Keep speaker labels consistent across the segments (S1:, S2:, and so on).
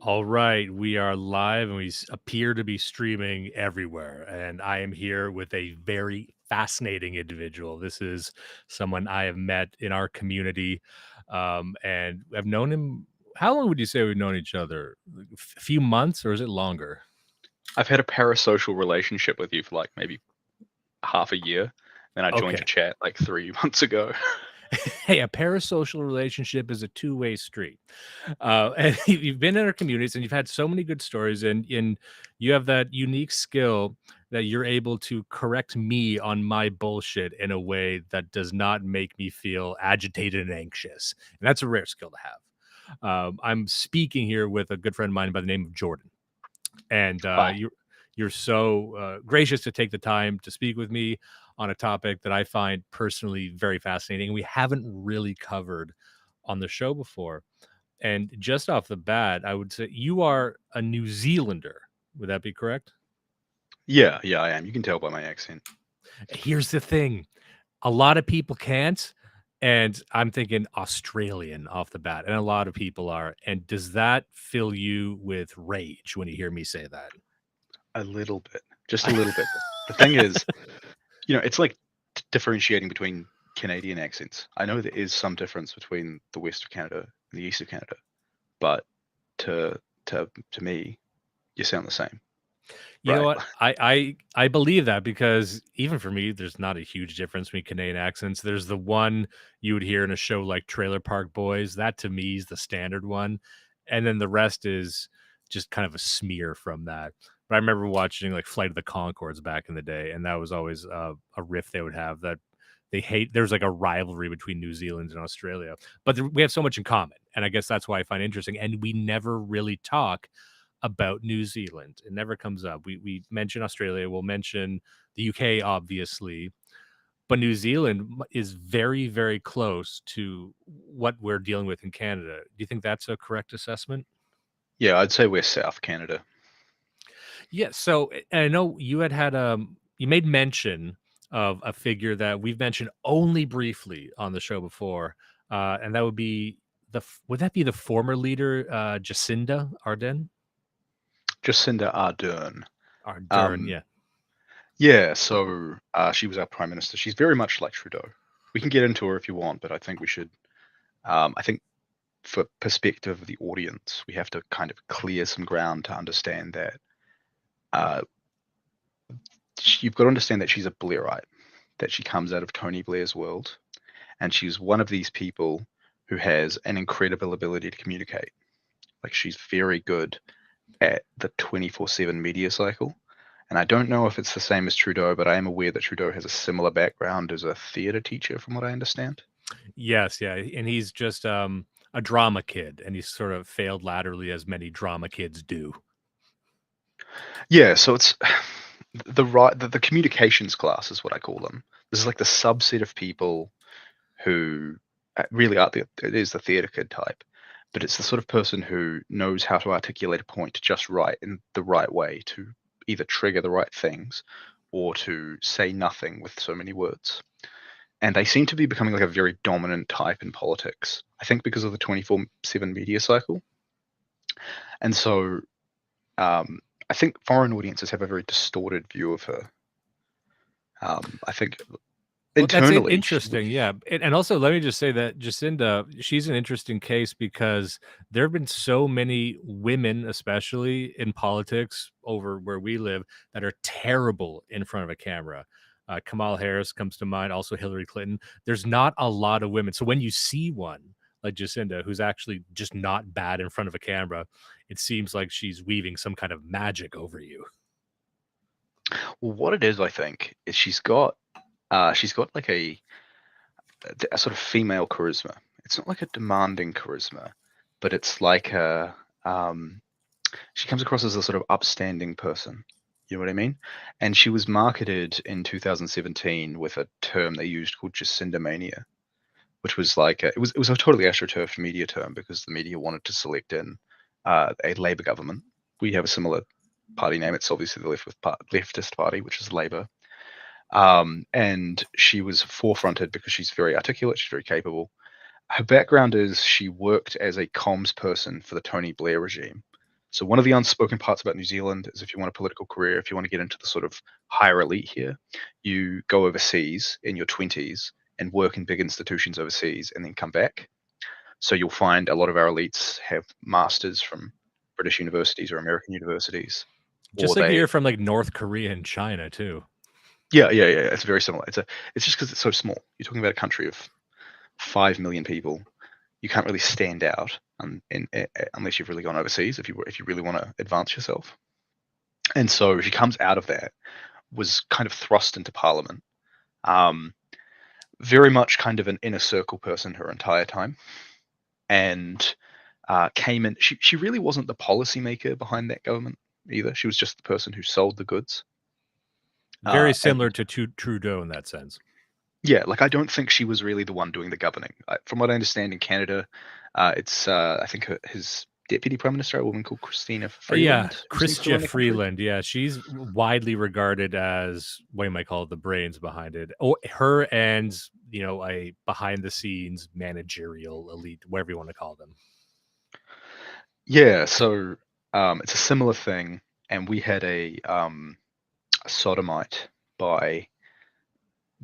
S1: All right, we are live and appear to be streaming everywhere. And I am here with a very fascinating individual. This is someone I have met in our community, and I've known him. How long would you say we've known each other? Like a few months, or is it longer?
S2: I've had a parasocial relationship with you for like maybe half a year. Then I joined
S1: Okay.
S2: your chat like 3 months ago.
S1: Hey, a parasocial relationship is a two-way street. And you've been in our communities and you've had so many good stories, and you have that unique skill that you're able to correct me on my bullshit in a way that does not make me feel agitated and anxious. And that's a rare skill to have. I'm speaking here with a good friend of mine by the name of Jordan, and
S2: Hi.
S1: you're so gracious to take the time to speak with me on a topic that I find personally very fascinating. We haven't really covered on the show before. And just off the bat, I would say you are a New Zealander. Would that be correct?
S2: Yeah, I am. You can tell by my accent.
S1: Here's the thing, a lot of people can't. And I'm thinking Australian off the bat. And a lot of people are. And does that fill you with rage when you hear me say that?
S2: A little bit, just a little bit. The thing is, it's like differentiating between Canadian accents. I know there is some difference between the west of Canada and the east of Canada, but to to me, you sound the same,
S1: You know
S2: right?
S1: what? I believe that because even for me, there's not a huge difference between Canadian accents. There's the one you would hear in a show like Trailer Park Boys. That to me is the standard one. And then the rest is just kind of a smear from that. But I remember watching like Flight of the Concords back in the day, and that was always a riff they would have that they hate. There's like a rivalry between New Zealand and Australia, but we have so much in common. And I guess that's why I find it interesting. And we never really talk about New Zealand. It never comes up. We mention Australia, we'll mention the UK, obviously, but New Zealand is very, very close to what we're dealing with in Canada. Do you think that's a correct assessment?
S2: Yeah, I'd say we're South Canada.
S1: Yeah. So and I know you made mention of a figure that we've mentioned only briefly on the show before, and that would be would that be the former leader, Jacinda Ardern?
S2: Jacinda Ardern.
S1: Ardern,
S2: Um,
S1: yeah.
S2: Yeah, so she was our prime minister. She's very much like Trudeau. We can get into her if you want, but I think we should. I think for perspective of the audience, we have to kind of clear some ground to understand that uh, you've got to understand that she's a Blairite, that she comes out of Tony Blair's world, and she's one of these people who has an incredible ability to communicate. Like she's very good at the 24/7 media cycle. And I don't know if it's the same as Trudeau, but I am aware that Trudeau has a similar background as a theater teacher, from what I understand.
S1: Yes, yeah, and he's just, a drama kid, and he's sort of failed laterally as many drama kids do.
S2: Yeah, so it's the communications class is what I call them. This is like the subset of people who really are it is the theater kid type, but it's the sort of person who knows how to articulate a point just right in the right way to either trigger the right things or to say nothing with so many words. And they seem to be becoming like a very dominant type in politics. I think because of the 24/7 media cycle. And so I think foreign audiences have a very distorted view of her. I think
S1: Well, that's
S2: internally,
S1: interesting, yeah, and also let me just say that Jacinda, she's an interesting case because there have been so many women, especially in politics over where we live, that are terrible in front of a camera. Kamala Harris comes to mind, also Hillary Clinton. There's not a lot of women, so when you see one like Jacinda, who's actually just not bad in front of a camera, it seems like she's weaving some kind of magic over you.
S2: well, what it is, I think, is she's got like a sort of female charisma. It's not like a demanding charisma, but it's like she comes across as a sort of upstanding person. You know what I mean? And she was marketed in 2017 with a term they used called Jacinda mania, which was like it was a totally astroturfed media term because the media wanted to select in a Labour government. We have a similar party name. It's obviously the leftist party, which is Labour. And she was forefronted because she's very articulate, she's very capable. Her background is she worked as a comms person for the Tony Blair regime. So one of the unspoken parts about New Zealand is if you want a political career, if you want to get into the sort of higher elite here, you go overseas in your 20s and work in big institutions overseas and then come back. So you'll find a lot of our elites have masters from British universities or American universities, or
S1: Just like you
S2: they
S1: hear from like North Korea and China too.
S2: yeah. It's very similar. It's just because it's so small. You're talking about a country of 5 million people. You can't really stand out unless you've really gone overseas. If you really want to advance yourself, and so she comes out of that, was kind of thrust into Parliament. Um, very much kind of an inner circle person her entire time, and came in. She really wasn't the policymaker behind that government either. She was just the person who sold the goods.
S1: Very
S2: And
S1: similar to Trudeau in that sense.
S2: yeah, like I don't think she was really the one doing the governing. From what I understand, in Canada, it's I think his deputy prime minister, a woman called Christina
S1: Yeah,
S2: Freeland, who seems to run
S1: Chrystia
S2: the country.
S1: Freeland. Yeah, she's widely regarded as what you might call the brains behind it. Oh, her and a behind the scenes managerial elite, whatever you want to call them.
S2: Yeah, so it's a similar thing, and we had a sodomite by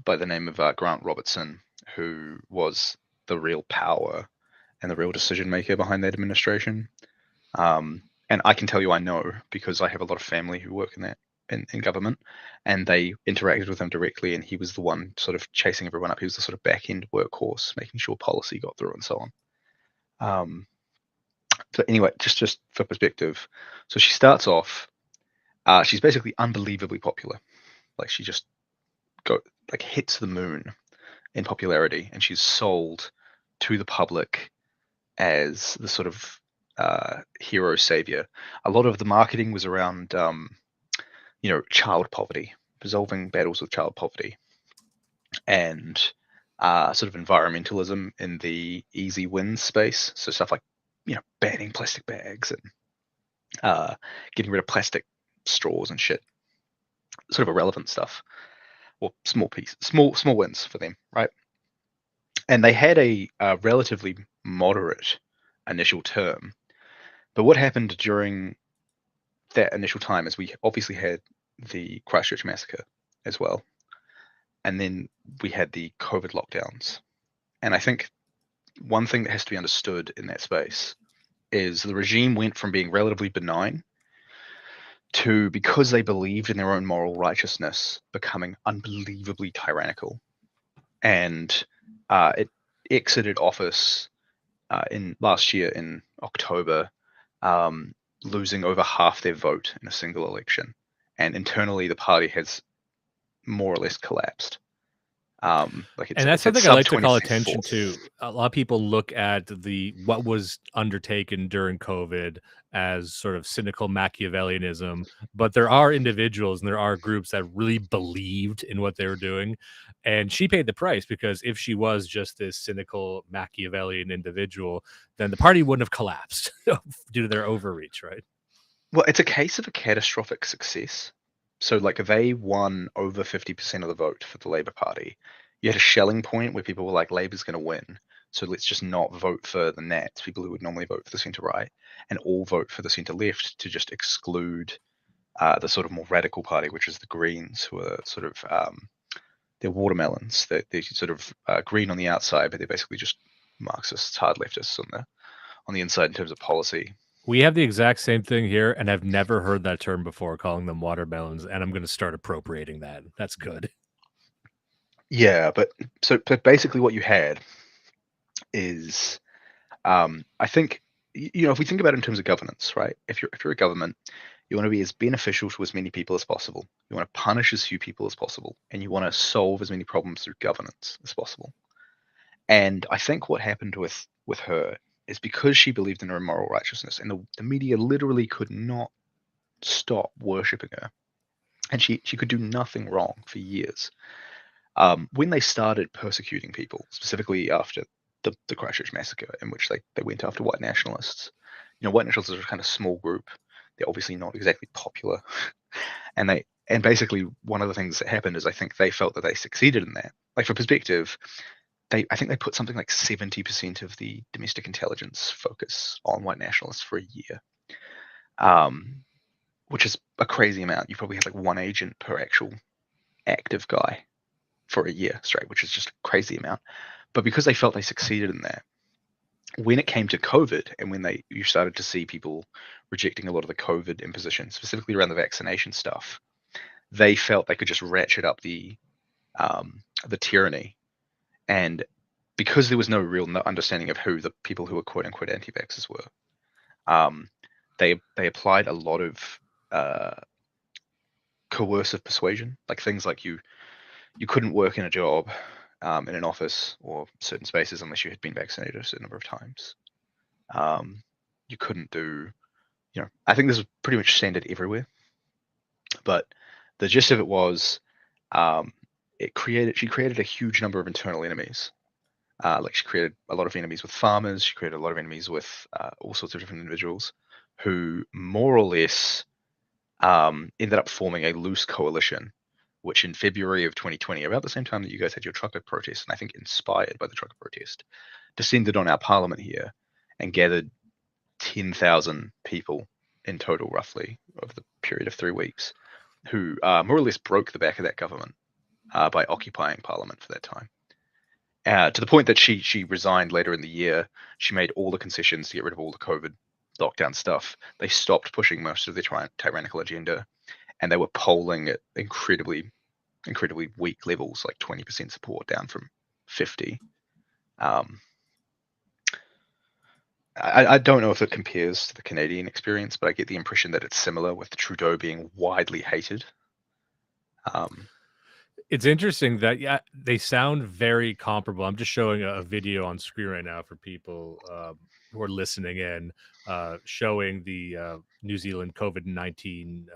S2: the name of Grant Robertson, who was the real power and the real decision maker behind that administration. And I can tell you I know because I have a lot of family who work in that in government, and they interacted with him directly, and he was the one sort of chasing everyone up. He was the sort of back end workhorse, making sure policy got through and so on. Um, so anyway, just for perspective, so she starts off. She's basically unbelievably popular. Like she just go like hits the moon in popularity, and she's sold to the public as the sort of hero savior. A lot of the marketing was around, child poverty, resolving battles with child poverty, and sort of environmentalism in the easy win space. So stuff like, banning plastic bags and getting rid of plastic straws and shit. Sort of irrelevant stuff, or small wins for them, right? And they had a relatively moderate initial term. But what happened during that initial time is we obviously had the Christchurch massacre as well, and then we had the COVID lockdowns. And I think one thing that has to be understood in that space is the regime went from being relatively benign to, because they believed in their own moral righteousness, becoming unbelievably tyrannical. And it exited office in last year in October, um, losing over half their vote in a single election, and internally the party has more or less collapsed. Like
S1: And that's
S2: it's at
S1: something I
S2: sub
S1: like to call
S2: 24th.
S1: attention to. A lot of people look at the what was undertaken during COVID as sort of cynical Machiavellianism, but there are individuals and there are groups that really believed in what they were doing. And she paid the price because if she was just this cynical Machiavellian individual, then the party wouldn't have collapsed due to their overreach, right?
S2: Well, it's a case of a catastrophic success. So like they won over 50% of the vote for the Labour Party. You had a Schelling point where people were like, Labour's going to win. So let's just not vote for the Nats, people who would normally vote for the centre right, and all vote for the centre left to just exclude the sort of more radical party, which is the Greens, who are sort of they're watermelons. They're sort of green on the outside, but they're basically just Marxists, hard leftists on the inside in terms of policy.
S1: We have the exact same thing here, and I've never heard that term before, calling them watermelons, and I'm going to start appropriating that. That's good.
S2: Yeah, but basically what you had is, I think, if we think about it in terms of governance, right? If you're a government, you want to be as beneficial to as many people as possible. You want to punish as few people as possible, and you want to solve as many problems through governance as possible. And I think what happened with her is because she believed in her moral righteousness, and the media literally could not stop worshipping her, and she could do nothing wrong for years. When they started persecuting people, specifically after the Christchurch massacre, in which they went after white nationalists, white nationalists are a kind of small group. They're obviously not exactly popular, and basically one of the things that happened is I think they felt that they succeeded in that. Like for perspective, I think they put something like 70% of the domestic intelligence focus on white nationalists for a year. um, which is a crazy amount. You probably had like one agent per actual active guy for a year straight, which is just a crazy amount. But because they felt they succeeded in that, when it came to COVID and when you started to see people rejecting a lot of the COVID imposition, specifically around the vaccination stuff, they felt they could just ratchet up the tyranny. And because there was no real understanding of who the people who were quote unquote anti-vaxxers were, um, they applied a lot of uh, coercive persuasion, like things like you couldn't work in a job in an office or certain spaces unless you had been vaccinated a certain number of times. Um, you couldn't do, I think this was pretty much standard everywhere, but the gist of it was, um, she created a huge number of internal enemies. Like she created a lot of enemies with farmers. She created a lot of enemies with all sorts of different individuals who more or less ended up forming a loose coalition, which in February of 2020, about the same time that you guys had your trucker protest, and I think inspired by the trucker protest, descended on our parliament here and gathered 10,000 people in total, roughly, over the period of 3 weeks, who more or less broke the back of that government by occupying parliament for that time. To the point that she resigned later in the year. She made all the concessions to get rid of all the COVID lockdown stuff. They stopped pushing most of their tyrannical agenda, and they were polling at incredibly weak levels, like 20% support down from 50. Um, I don't know if it compares to the Canadian experience, but I get the impression that it's similar, with Trudeau being widely hated. Um,
S1: It's interesting that they sound very comparable. I'm just showing a video on screen right now for people who are listening in, showing the New Zealand COVID-19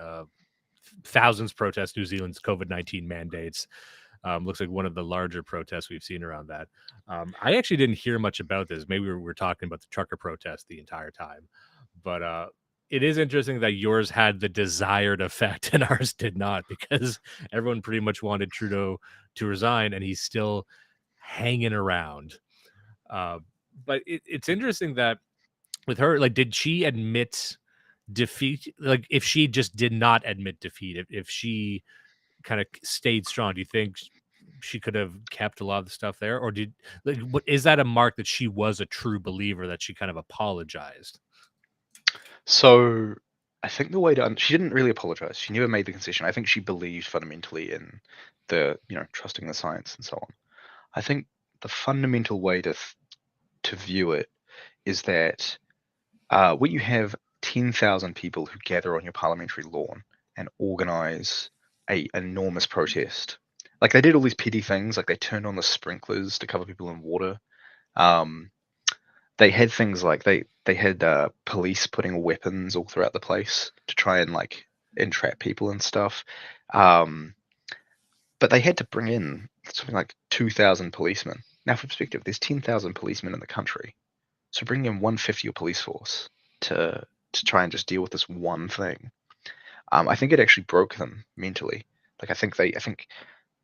S1: thousands protest New Zealand's COVID-19 mandates. Looks like one of the larger protests we've seen around that. I actually didn't hear much about this. Maybe we were talking about the trucker protest the entire time, but it is interesting that yours had the desired effect and ours did not, because everyone pretty much wanted Trudeau to resign, and he's still hanging around. Uh, but it's interesting that with her, like, did she admit defeat? Like, if she just did not admit defeat, if she kind of stayed strong, do you think she could have kept a lot of the stuff there, or what is that a mark that she was a true believer, that she kind of apologized?
S2: so I think the way to she didn't really apologize. She never made the concession. I think she believed fundamentally in the trusting the science and so on. I think the fundamental way to view it is that when you have 10,000 people who gather on your parliamentary lawn and organize a enormous protest, like they did all these petty things, like they turned on the sprinklers to cover people in water. Um, they had things like they had police putting weapons all throughout the place to try and like entrap people and stuff. Um, but they had to bring in something like 2,000 policemen. Now, for perspective, there's 10,000 policemen in the country. So bringing in 1/5 of your police force to try and just deal with this one thing, I think it actually broke them mentally. Like I think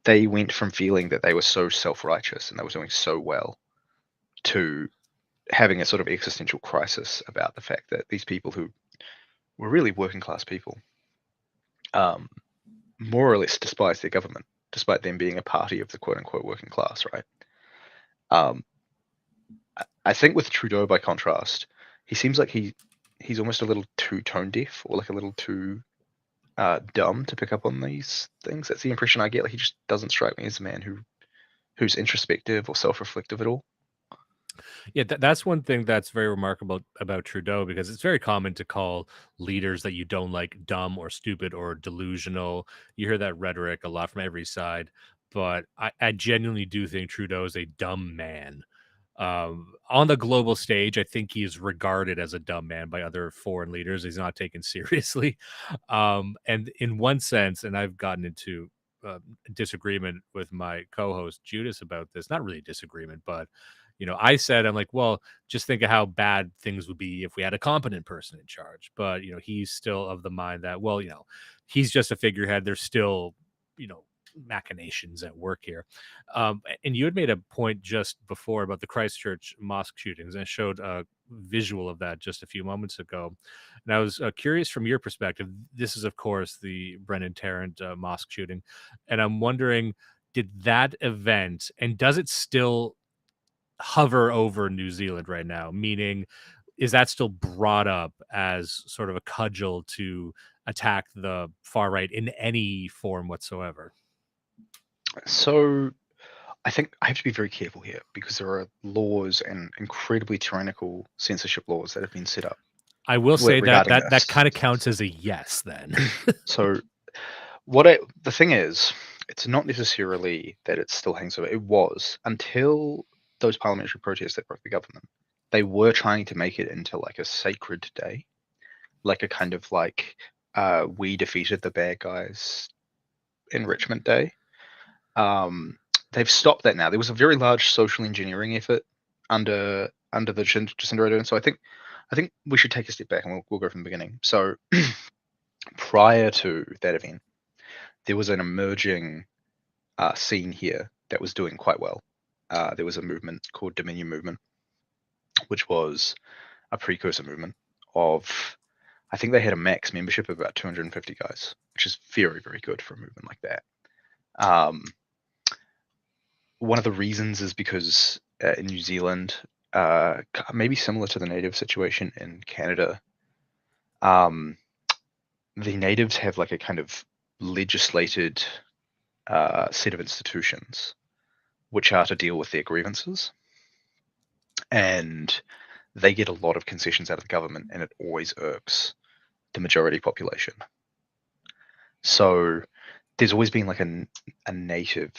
S2: they went from feeling that they were so self-righteous and they were doing so well to having a sort of existential crisis about the fact that these people who were really working class people, um, more or less despised their government, despite them being a party of the quote unquote working class, right? Um, I think with Trudeau, by contrast, he seems like he's almost a little too tone deaf, or like a little too dumb to pick up on these things. That's the impression I get. Like he just doesn't strike me as a man who's introspective or self-reflective at all.
S1: Yeah, that's one thing that's very remarkable about Trudeau, because it's very common to call leaders that you don't like dumb or stupid or delusional. You hear that rhetoric a lot from every side, but I genuinely do think Trudeau is a dumb man. On the global stage, I think he is regarded as a dumb man by other foreign leaders. He's not taken seriously. And in one sense, and I've gotten into disagreement with my co-host Judas about this, not really disagreement, but I said, I'm like, well, just think of how bad things would be if we had a competent person in charge. But he's still of the mind that, well, he's just a figurehead. There's still, you know, machinations at work here. And you had made a point just before about the Christchurch mosque shootings, and I showed a visual of that just a few moments ago. And I was curious from your perspective. This is, of course, the Brennan Tarrant mosque shooting, and I'm wondering, did that event, and does it still hover over New Zealand right now? Meaning, is that still brought up as sort of a cudgel to attack the far right in any form whatsoever?
S2: So I think I have to be very careful here because there are laws and incredibly tyrannical censorship laws that have been set up
S1: I will say that
S2: regarding
S1: that
S2: this.
S1: kind of counts as a yes then.
S2: So the thing is, it's not necessarily that it still hangs over. It was until those parliamentary protests that broke the government. They were trying to make it into like a sacred day, like a kind of like we defeated the bad guys enrichment day. They've stopped that now. There was a very large social engineering effort under the Jacinda Ardern. So I think we should take a step back and we'll go from the beginning. So prior to that event, there was an emerging scene here that was doing quite well. There was a movement called Dominion Movement, which was a precursor movement of, I think they had a max membership of about 250 guys, which is very, very good for a movement like that. One of the reasons is because in New Zealand, maybe similar to the native situation in Canada, the natives have like a kind of legislated set of institutions which are to deal with their grievances. And they get a lot of concessions out of the government, and it always irks the majority population. So there's always been like a native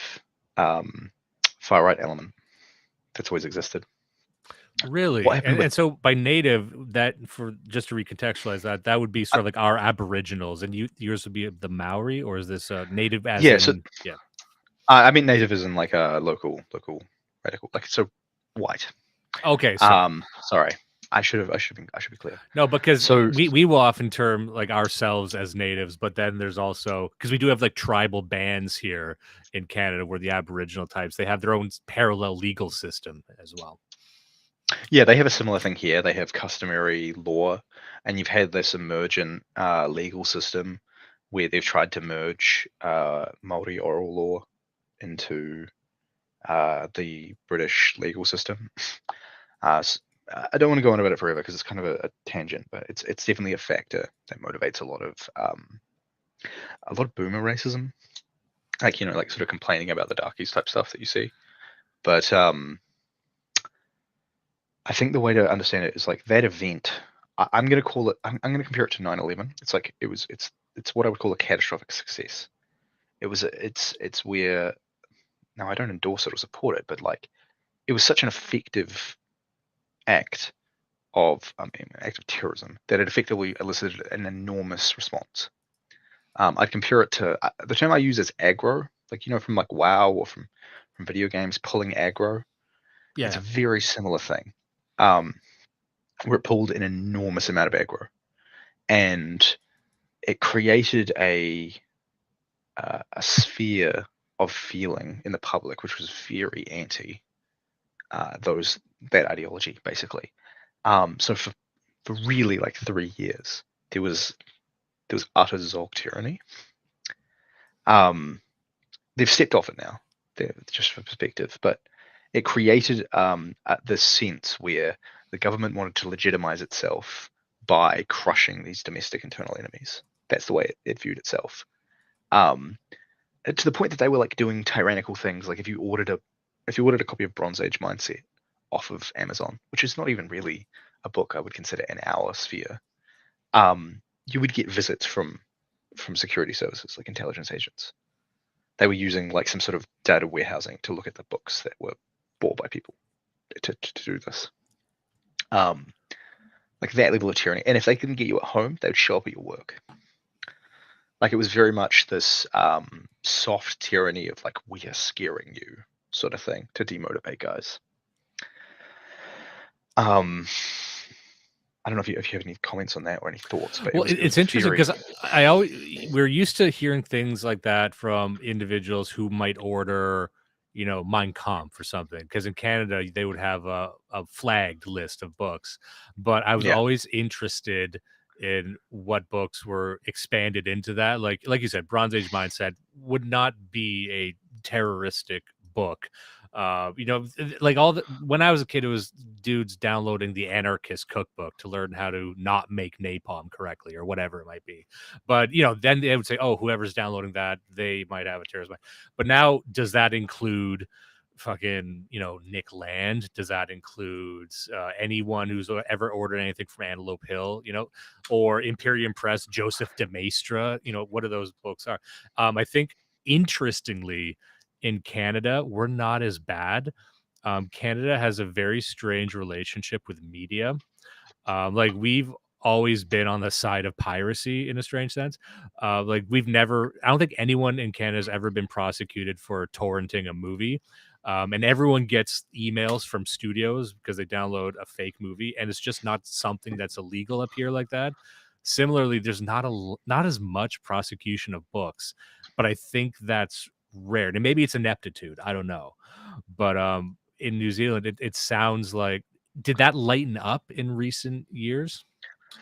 S2: far right element that's always existed. What
S1: Really?
S2: happened with
S1: And so by native, that, for just to recontextualize that, that would be sort of like our aboriginals, and yours would be the Maori, or is this native as
S2: yeah, so
S1: in yeah.
S2: I mean native is in like a local radical, like so white.
S1: Okay, sorry.
S2: Sorry, I should be clear.
S1: No, because
S2: So
S1: we will often term like ourselves as natives, but then there's also, because we do have like tribal bands here in Canada where the Aboriginal types, they have their own parallel legal system as well.
S2: yeah, they have a similar thing here. They have customary law, and you've had this emergent legal system where they've tried to merge Maori oral law into the British legal system. I don't want to go on about it forever because it's kind of a tangent, but it's definitely a factor that motivates a lot of boomer racism, like like sort of complaining about the darkies type stuff that you see. But I think the way to understand it is like that event. I'm going to call it. I'm going to compare it to 9/11. It's like it's what I would call a catastrophic success. It's where, now I don't endorse it or support it, but like it was such an effective act act of terrorism that it effectively elicited an enormous response. I'd compare it to the term I use is aggro, like from like WoW or from video games, pulling aggro. It's a
S1: Yeah.
S2: very similar thing, where it pulled an enormous amount of aggro, and it created a sphere of feeling in the public which was very anti that ideology, basically. So for really like 3 years, there was utter Zog tyranny. They've stepped off it now, just for perspective, but it created this sense where the government wanted to legitimize itself by crushing these domestic internal enemies. That's the way it viewed itself. To the point that they were like doing tyrannical things, like if you ordered a copy of Bronze Age Mindset off of Amazon, which is not even really a book I would consider in our sphere, you would get visits from security services, like intelligence agents. They were using like some sort of data warehousing to look at the books that were bought by people to do this. Like that level of tyranny. And if they couldn't get you at home, they would show up at your work. Like it was very much this soft tyranny of like, we are scaring you sort of thing to demotivate guys. I don't know if you have any comments on that or any thoughts, but
S1: Well,
S2: it was
S1: it's interesting
S2: very
S1: because I always, we're used to hearing things like that from individuals who might order, Mein Kampf or something. Because in Canada, they would have a flagged list of books. But I was
S2: Yeah.
S1: always interested in what books were expanded into that. Like you said, Bronze Age Mindset would not be a terroristic book. Like when I was a kid, it was dudes downloading the Anarchist Cookbook to learn how to not make napalm correctly or whatever it might be. But then they would say, "Oh, whoever's downloading that, they might have a terrorist mind." But now, does that include fucking Nick Land? Does that include anyone who's ever ordered anything from Antelope Hill? Or Imperium Press, Joseph de Maistre? What are those books are? I think interestingly, in Canada, we're not as bad. Canada has a very strange relationship with media. Like we've always been on the side of piracy in a strange sense. Like I don't think anyone in Canada has ever been prosecuted for torrenting a movie. And everyone gets emails from studios because they download a fake movie, and it's just not something that's illegal up here like that. Similarly, there's not as much prosecution of books, but I think that's rare. And maybe it's ineptitude. I don't know. But in New Zealand, it sounds like, did that lighten up in recent years?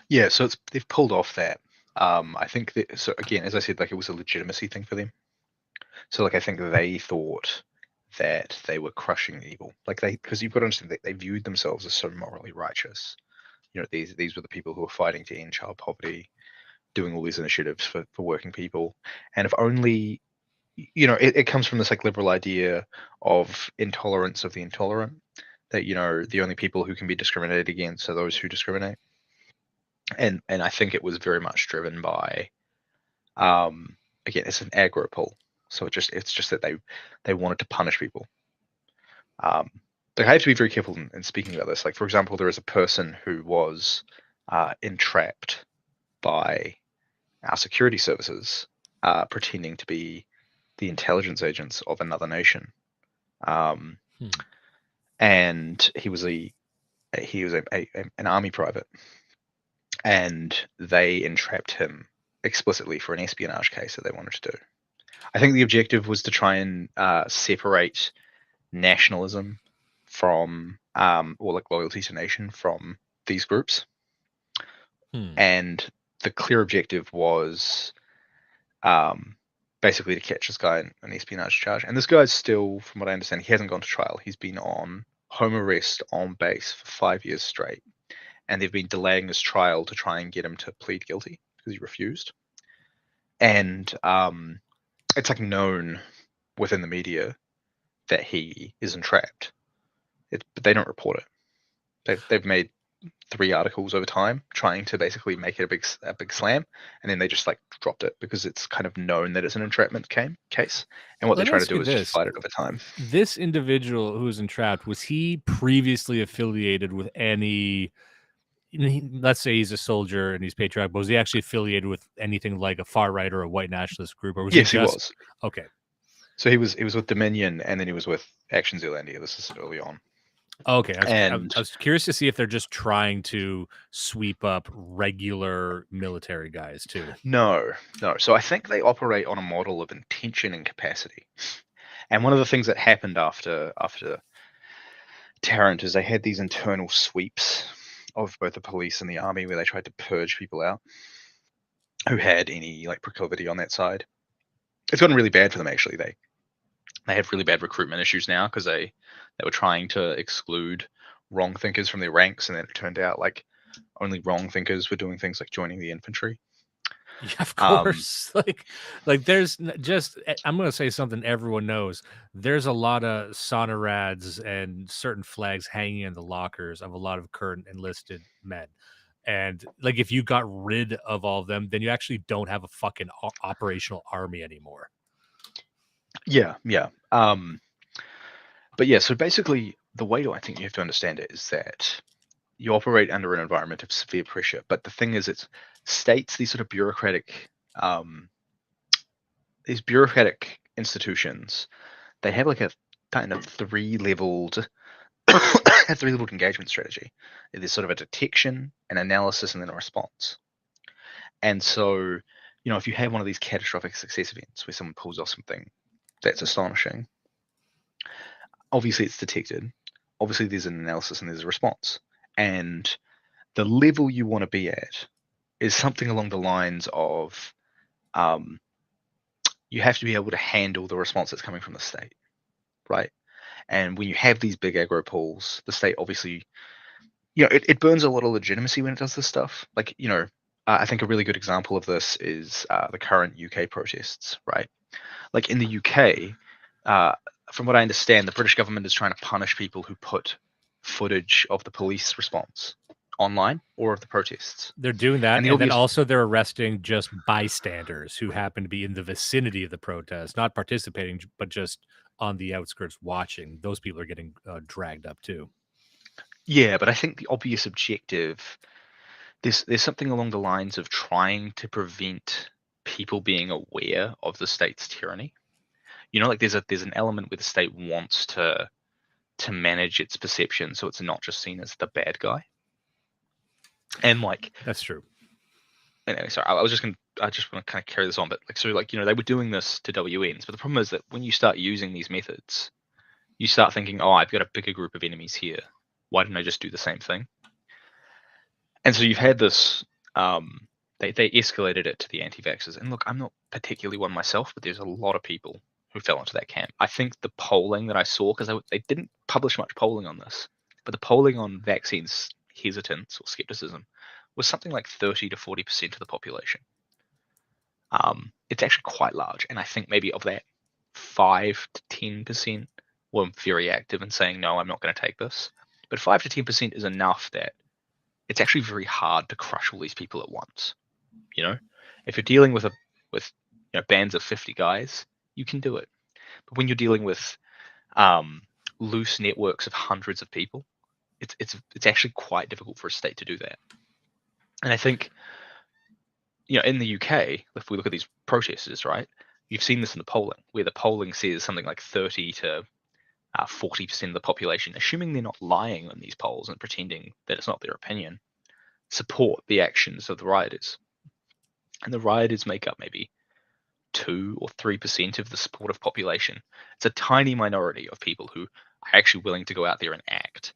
S2: Yeah, so they've pulled off that. I think that, so again, as I said, like it was a legitimacy thing for them. So like I think they thought that they were crushing evil, like because you've got to understand that they viewed themselves as so morally righteous. These were the people who were fighting to end child poverty, doing all these initiatives for working people, and if only it comes from this like liberal idea of intolerance of the intolerant, that the only people who can be discriminated against are those who discriminate, and I think it was very much driven by again, it's an aggro pull, so it's just that they wanted to punish people. Like I have to be very careful in speaking about this. Like for example, there is a person who was entrapped by our security services, pretending to be the intelligence agents of another nation, um,
S1: Hmm.
S2: and he was an army private, and they entrapped him explicitly for an espionage case that they wanted to do. I think the objective was to try and separate nationalism from, or like loyalty to nation from these groups.
S1: Hmm.
S2: And the clear objective was um, basically to catch this guy in an espionage charge. And this guy's still, from what I understand, he hasn't gone to trial. He's been on home arrest on base for 5 years straight. And they've been delaying his trial to try and get him to plead guilty because he refused. And it's like known within the media that he is entrapped, but they don't report it. They've made 3 articles over time trying to basically make it a big slam, and then they just like dropped it because it's kind of known that it's an entrapment case. And what they
S1: Let me
S2: try to
S1: ask you
S2: do is just
S1: this.
S2: fight it over time.
S1: This individual who was entrapped, was he previously affiliated with any, let's say he's a soldier and he's patriotic, but was he actually affiliated with anything like a far right or a white nationalist group, or was he
S2: Yes, he
S1: just
S2: was.
S1: okay?
S2: So he was with Dominion, and then he was with Action Zealandia. This is early on,
S1: Okay,
S2: and
S1: I was curious to see if they're just trying to sweep up regular military guys too.
S2: no, no. So I think they operate on a model of intention and capacity. And one of the things that happened after Tarrant is they had these internal sweeps of both the police and the army where they tried to purge people out who had any like proclivity on that side. It's gotten really bad for them actually. They have really bad recruitment issues now because they were trying to exclude wrong thinkers from their ranks, and then it turned out like only wrong thinkers were doing things like joining the infantry.
S1: Yeah, of
S2: Um,
S1: course. Like I'm gonna say something everyone knows. There's a lot of sonarads and certain flags hanging in the lockers of a lot of current enlisted men. And like if you got rid of all of them, then you actually don't have a fucking operational army anymore.
S2: yeah, yeah. But yeah, so basically, the way I think you have to understand it is that you operate under an environment of severe pressure. But the thing is, it's states, these sort of um, these bureaucratic institutions, they have like a kind of three-leveled a three-leveled engagement strategy. There's sort of a detection, an analysis, and then a response. And so if you have one of these catastrophic success events where someone pulls off something that's astonishing, obviously it's detected. Obviously there's an analysis and there's a response. And the level you want to be at is something along the lines of you have to be able to handle the response that's coming from the state, right? And when you have these big aggro pools, the state obviously, it burns a lot of legitimacy when it does this stuff. Like, I think a really good example of this is the current UK protests, right? Like in the UK, from what I understand, the British government is trying to punish people who put footage of the police response online or of the protests.
S1: They're doing that,
S2: And the
S1: and then
S2: obvious,
S1: also they're arresting just bystanders who happen to be in the vicinity of the protest, not participating, but just on the outskirts watching. Those people are getting dragged up too.
S2: yeah, but I think the obvious objective, there's something along the lines of trying to prevent people being aware of the state's tyranny. Like there's an element where the state wants to manage its perception so it's not just seen as the bad guy. And like,
S1: That's true.
S2: anyway, sorry, I just want to kind of carry this on, but they were doing this to WNs, but the problem is that when you start using these methods, you start thinking, oh, I've got a bigger group of enemies here. Why didn't I just do the same thing? And so you've had this, they escalated it to the anti-vaxxers. And look, I'm not particularly one myself, but there's a lot of people who fell into that camp. I think the polling that I saw, because they didn't publish much polling on this, but the polling on vaccines hesitance or skepticism was something like 30 to 40% of the population. It's actually quite large. And I think maybe of that, 5 to 10% were very active in saying, no, I'm not going to take this. But 5 to 10% is enough that it's actually very hard to crush all these people at once. If you're dealing with bands of 50 guys, you can do it. But when you're dealing with loose networks of hundreds of people, it's actually quite difficult for a state to do that. And I think, in the UK, if we look at these protesters, right, you've seen this in the polling, where the polling says something like 30 to 40% of the population, assuming they're not lying on these polls and pretending that it's not their opinion, support the actions of the rioters. And the rioters make up maybe 2 or 3% of the supportive population. It's a tiny minority of people who are actually willing to go out there and act.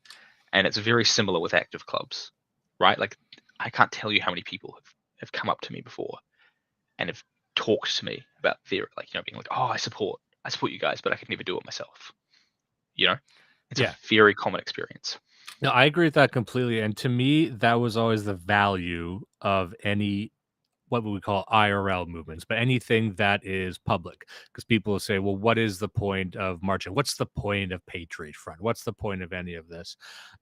S2: And it's very similar with active clubs, right? Like, I can't tell you how many people have come up to me before and have talked to me about their, being like, oh, I support you guys, but I could never do it myself. It's a very common experience.
S1: No, I agree with that completely. And to me, that was always the value of any, what would we call IRL movements, but anything that is public. Because people will say, well, what is the point of marching? What's the point of Patriot Front? What's the point of any of this?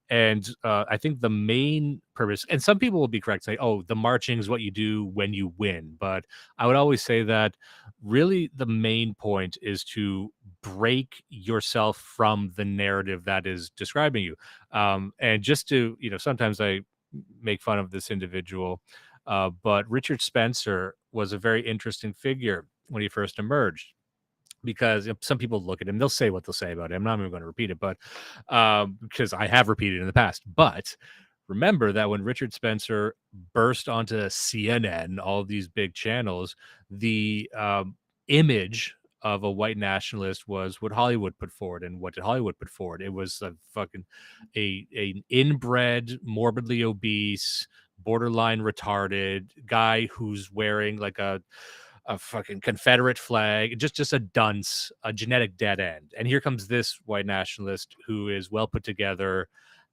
S1: And I think the main purpose, and some people will be correct, say, oh, the marching is what you do when you win. But I would always say that really the main point is to break yourself from the narrative that is describing you. And just to, sometimes I make fun of this individual, but Richard Spencer was a very interesting figure when he first emerged, because some people look at him, they'll say what they'll say about him. I'm not even going to repeat it, but because I have repeated in the past. But remember that when Richard Spencer burst onto CNN, all of these big channels, the image of a white nationalist was what Hollywood put forward. And what did Hollywood put forward? It was a fucking an inbred, morbidly obese, borderline retarded guy who's wearing like a fucking Confederate flag, just a dunce, a genetic dead end. And here comes this white nationalist who is well put together,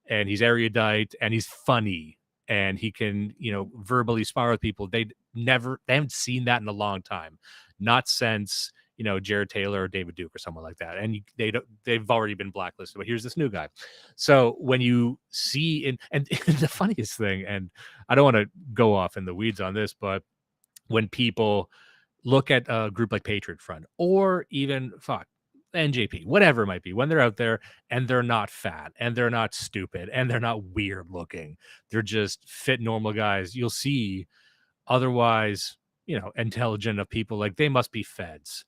S1: and he's erudite, and he's funny, and he can, verbally spar with people. They haven't seen that in a long time, not since, Jared Taylor or David Duke or someone like that. And they've already been blacklisted, but here's this new guy. So when you see, and the funniest thing, and I don't want to go off in the weeds on this, but when people look at a group like Patriot Front or even NJP, whatever it might be, when they're out there and they're not fat and they're not stupid and they're not weird looking, they're just fit, normal guys. You'll see otherwise, intelligent of people, like they must be feds.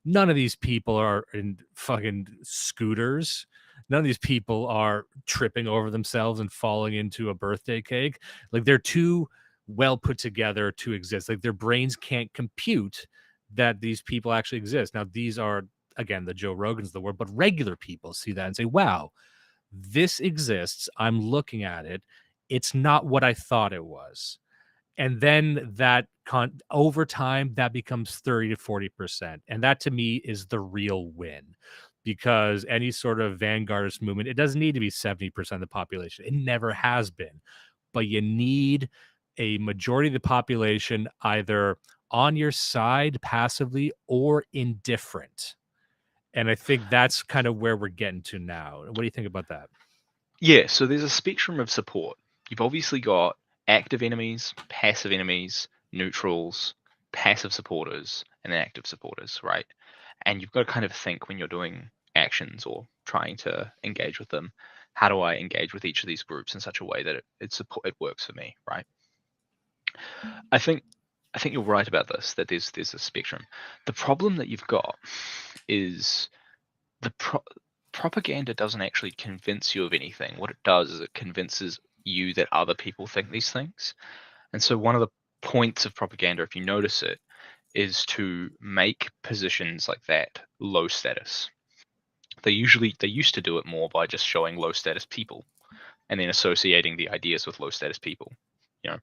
S1: None of these people are in fucking scooters. None of these people are tripping over themselves and falling into a birthday cake. Like, they're too well put together to exist. Like their brains can't compute that these people actually exist. Now, these are, again, the Joe Rogans of the world, but regular people see that and say, wow, this exists. I'm looking at it. It's not what I thought it was. And then that over time, that becomes 30 to 40%. And that to me is the real win, because any sort of vanguardist movement, it doesn't need to be 70% of the population. It never has been. But you need a majority of the population either on your side passively or indifferent. And I think that's kind of where we're getting to now. What do you think about that?
S2: Yeah, so there's a spectrum of support. You've obviously got active enemies, passive enemies, neutrals, passive supporters, and then active supporters, right? And you've got to kind of think when you're doing actions or trying to engage with them, how do I engage with each of these groups in such a way that it works for me, right? I think you're right about this, that there's a spectrum. The problem that you've got is the propaganda doesn't actually convince you of anything. What it does is it convinces you that other people think these things. And so one of the points of propaganda, if you notice it, is to make positions like that low status. They used to do it more by just showing low status people and then associating the ideas with low status people. You know,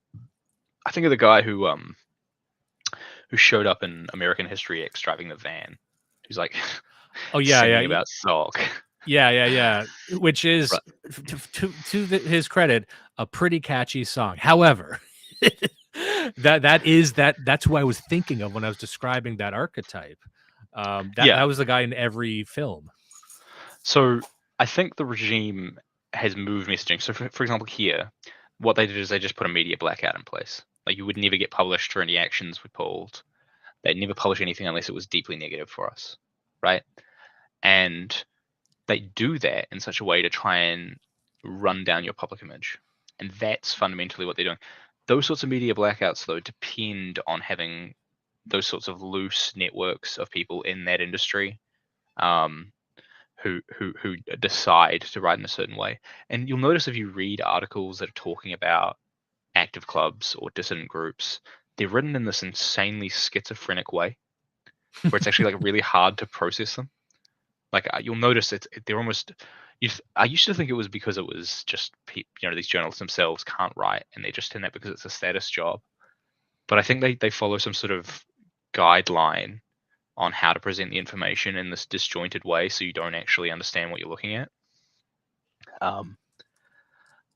S2: I think of the guy who showed up in American History X driving the van. Who's like
S1: Oh, yeah,
S2: singing
S1: yeah.
S2: about sock.
S1: Yeah. Which is, his credit, a pretty catchy song. However, that's who I was thinking of when I was describing that archetype. That
S2: Yeah.
S1: was the guy in every film.
S2: So I think the regime has moved messaging. So for example, here, what they did is they just put a media blackout in place. Like you would never get published for any actions we pulled. They'd never publish anything unless it was deeply negative for us, right? And they do that in such a way to try and run down your public image. And that's fundamentally what they're doing. Those sorts of media blackouts, though, depend on having those sorts of loose networks of people in that industry who decide to write in a certain way. And you'll notice if you read articles that are talking about active clubs or dissident groups, they're written in this insanely schizophrenic way, where it's actually like really hard to process them. Like you'll notice they're almost. I used to think it was because it was just these journalists themselves can't write and they're just in that because it's a status job. But I think they follow some sort of guideline on how to present the information in this disjointed way, so you don't actually understand what you're looking at.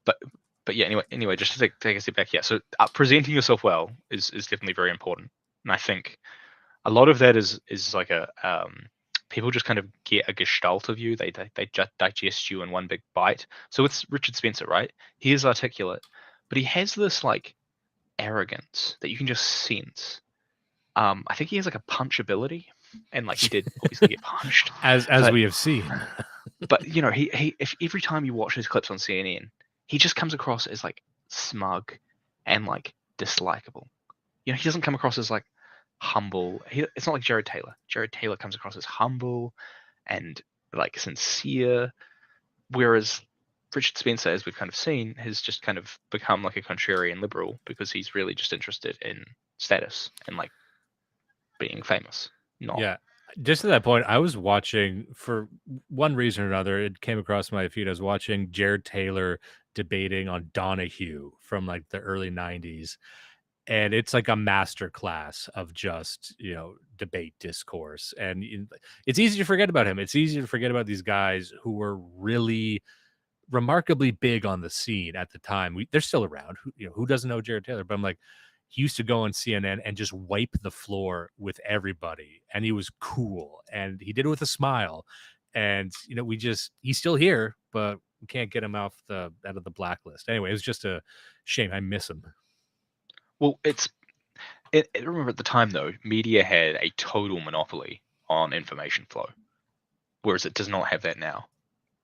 S2: But yeah. Anyway, just to take a step back, yeah. So presenting yourself well is definitely very important, and I think a lot of that is like a people just kind of get a gestalt of you. They just digest you in one big bite. So it's Richard Spencer, right? He is articulate, but he has this like arrogance that you can just sense. I think he has like a punch ability, and like he did obviously get punched,
S1: as
S2: but
S1: we have seen.
S2: but he if every time you watch his clips on CNN, he just comes across as like smug and like dislikable. He doesn't come across as like humble. It's not like Jared Taylor. Jared Taylor comes across as humble and like sincere, whereas Richard Spencer, as we've kind of seen, has just kind of become like a contrarian liberal because he's really just interested in status and like being famous.
S1: Yeah. Just to that point, I was watching, for one reason or another, it came across my feed. I was watching Jared Taylor debating on Donahue from like the early 90s. And it's like a master class of just, debate discourse. And it's easy to forget about him. It's easy to forget about these guys who were really remarkably big on the scene at the time. They're still around. Who doesn't know Jared Taylor? But I'm like, he used to go on CNN and just wipe the floor with everybody, and he was cool, and he did it with a smile. And he's still here, but we can't get him out of the blacklist. Anyway, it was just a shame. I miss him.
S2: Well, remember at the time though, media had a total monopoly on information flow, whereas it does not have that now.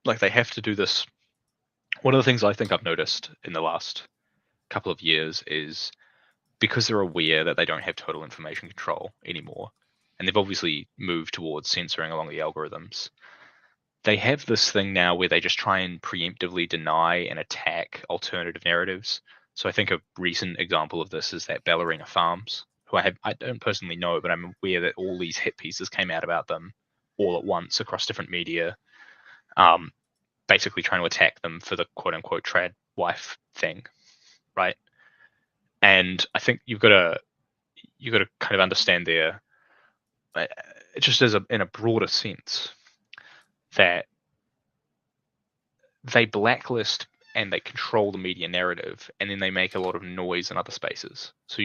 S2: Like they have to do this. One of the things I think I've noticed in the last couple of years is because they're aware that they don't have total information control anymore, and they've obviously moved towards censoring along the algorithms. They have this thing now where they just try and preemptively deny and attack alternative narratives. So I think a recent example of this is that Ballerina Farms, who I don't personally know, but I'm aware that all these hit pieces came out about them all at once across different media, basically trying to attack them for the quote unquote trad wife thing, right? And I think you've got to kind of understand there, just as in a broader sense, that they blacklist and they control the media narrative, and then they make a lot of noise in other spaces. So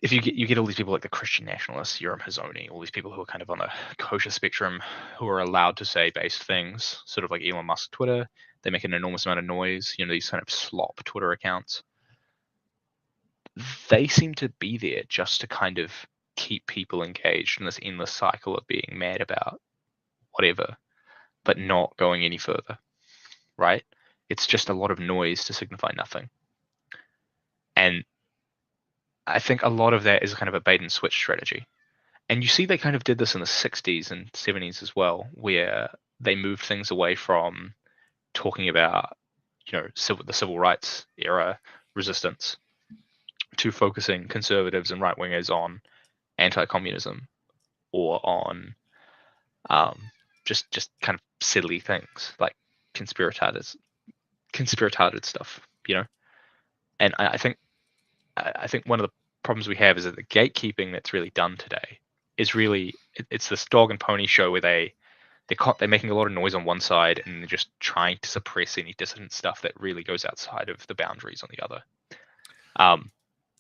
S2: if you get all these people like the Christian nationalists, Yoram Hazony, all these people who are kind of on the kosher spectrum, who are allowed to say based things, sort of like Elon Musk Twitter, they make an enormous amount of noise. These kind of slop Twitter accounts. They seem to be there just to kind of keep people engaged in this endless cycle of being mad about whatever, but not going any further, right? It's just a lot of noise to signify nothing. And I think a lot of that is kind of a bait and switch strategy. And you see they kind of did this in the 60s and 70s as well, where they moved things away from talking about, the civil rights era resistance to focusing conservatives and right wingers on anti-communism or on just kind of silly things like conspiratorial stuff, And I think one of the problems we have is that the gatekeeping that's really done today is really it's this dog and pony show where they're making a lot of noise on one side and they're just trying to suppress any dissident stuff that really goes outside of the boundaries on the other.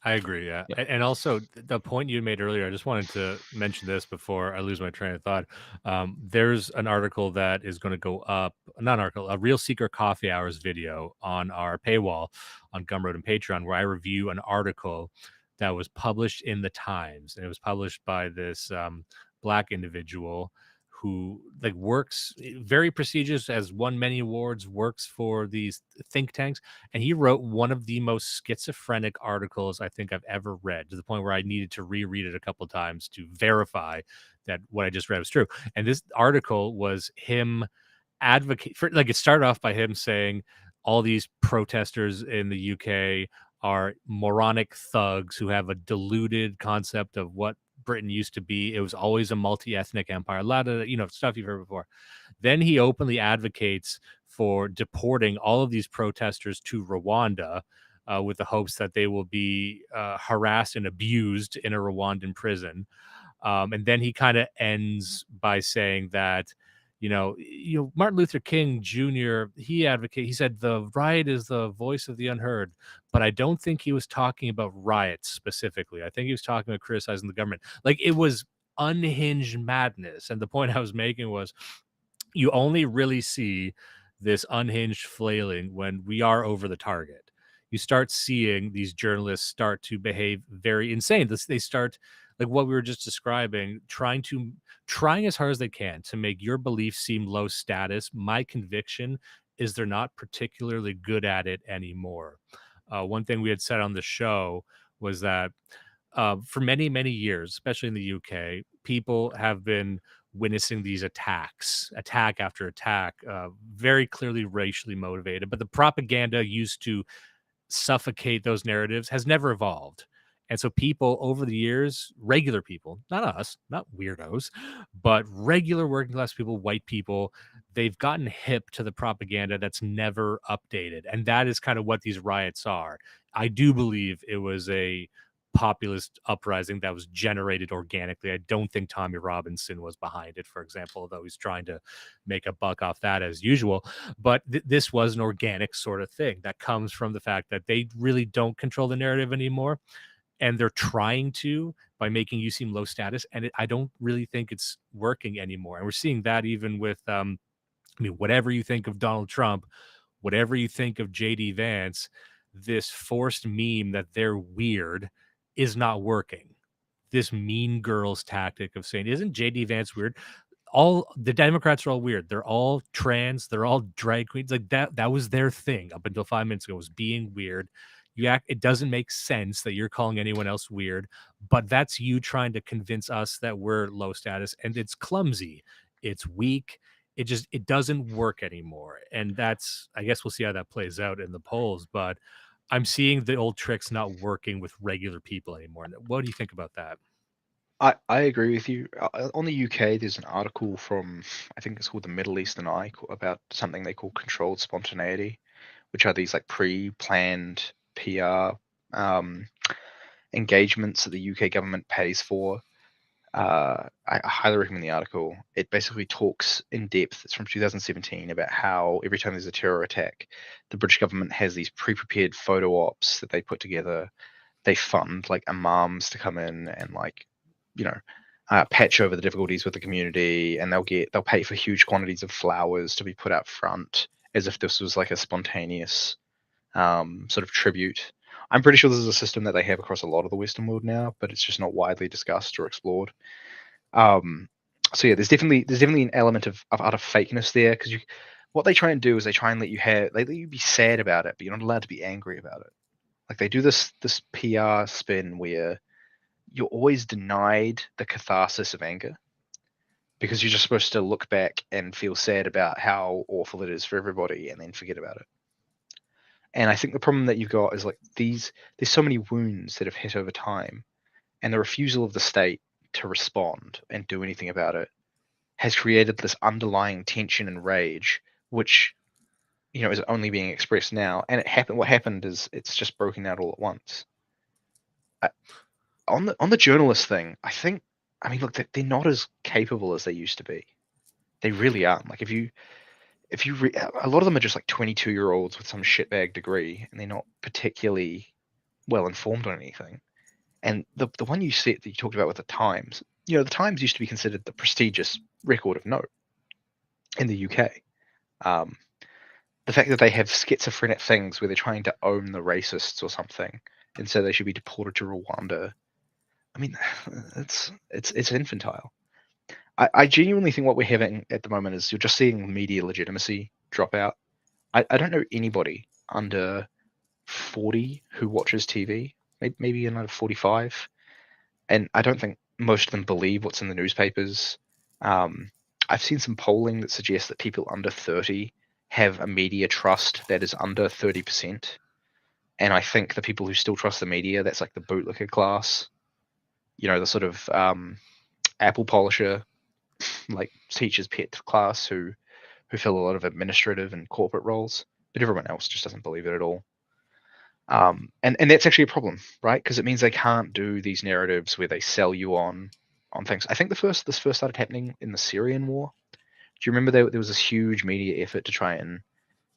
S1: I agree. Yeah.
S2: Yeah.
S1: And also the point you made earlier, I just wanted to mention this before I lose my train of thought. There's an article that is going to go up, not an article, a Real Seeker Coffee Hours video on our paywall on Gumroad and Patreon, where I review an article that was published in the Times. And it was published by this Black individual who works very prestigious, has won many awards, works for these think tanks, and he wrote one of the most schizophrenic articles I think I've ever read, to the point where I needed to reread it a couple of times to verify that what I just read was true. And this article was him advocate for, it started off by him saying all these protesters in the UK are moronic thugs who have a deluded concept of what Britain used to be. It was always a multi-ethnic empire, a lot of stuff you've heard before. Then he openly advocates for deporting all of these protesters to Rwanda, with the hopes that they will be harassed and abused in a Rwandan prison. And then he kind of ends by saying that Martin Luther King Jr., he said the riot is the voice of the unheard, but I don't think he was talking about riots specifically. I think he was talking about criticizing the government. It was unhinged madness. And the point I was making was, you only really see this unhinged flailing when we are over the target. You start seeing these journalists start to behave very insane. They start, like what we were just describing, trying as hard as they can to make your belief seem low status. My conviction is they're not particularly good at it anymore. One thing we had said on the show was that for many, many years, especially in the UK, people have been witnessing these attack after attack, very clearly racially motivated. But the propaganda used to suffocate those narratives has never evolved. And so people over the years, regular people, not us, not weirdos, but regular working class people, white people, they've gotten hip to the propaganda that's never updated. And that is kind of what these riots are. I do believe it was a populist uprising that was generated organically. I don't think Tommy Robinson was behind it, for example, although he's trying to make a buck off that as usual. But this was an organic sort of thing that comes from the fact that they really don't control the narrative anymore. And they're trying to, by making you seem low status. And I don't really think it's working anymore. And we're seeing that even with, whatever you think of Donald Trump, whatever you think of JD Vance, this forced meme that they're weird is not working. This mean girls tactic of saying, isn't JD Vance weird? All the Democrats are all weird. They're all trans. They're all drag queens. Like that was their thing up until 5 minutes ago, was being weird. It doesn't make sense that you're calling anyone else weird, but that's you trying to convince us that we're low status, and it's clumsy. It's weak. it doesn't work anymore. And that's, I guess we'll see how that plays out in the polls, but I'm seeing the old tricks not working with regular people anymore. What do you think about that?
S2: I agree with you. On the UK, there's an article from, I think it's called the Middle Eastern Eye, about something they call controlled spontaneity, which are these like pre-planned PR um, engagements that the UK government pays for. I highly recommend the article. It basically talks in depth. It's from 2017 about how every time there's a terror attack, the British government has these pre-prepared photo ops that they put together. They fund like imams to come in and like, you know, patch over the difficulties with the community, and they'll pay for huge quantities of flowers to be put out front as if this was like a spontaneous sort of tribute. I'm pretty sure this is a system that they have across a lot of the Western world now, but it's just not widely discussed or explored. Um, so yeah, there's definitely an element of utter fakeness there, because what they try and do is they try and they let you be sad about it, but you're not allowed to be angry about it. Like they do this PR spin where you're always denied the catharsis of anger, because you're just supposed to look back and feel sad about how awful it is for everybody and then forget about it. And I think the problem that you've got is like there's so many wounds that have hit over time, and the refusal of the state to respond and do anything about it has created this underlying tension and rage, which is only being expressed now. And what happened is it's just broken out all at once. I, on the journalist thing, I mean, look, they're not as capable as they used to be. They really aren't. Like a lot of them are just like 22-year-olds with some shitbag degree, and they're not particularly well informed on anything. And the one that you talked about with the Times, the Times used to be considered the prestigious record of note in the UK. Um, the fact that they have schizophrenic things where they're trying to own the racists or something, and so they should be deported to Rwanda. I mean, it's infantile. I genuinely think what we're having at the moment is you're just seeing media legitimacy drop out. I don't know anybody under 40 who watches TV, maybe under 45, and I don't think most of them believe what's in the newspapers. Um, I've seen some polling that suggests that people under 30 have a media trust that is under 30%. And I think the people who still trust the media, that's like the bootlicker class, the sort of apple polisher, like teacher's pet class who fill a lot of administrative and corporate roles, but everyone else just doesn't believe it at all. And that's actually a problem, right? Because it means they can't do these narratives where they sell you on things. I think this first started happening in the Syrian war. Do you remember there was this huge media effort to try and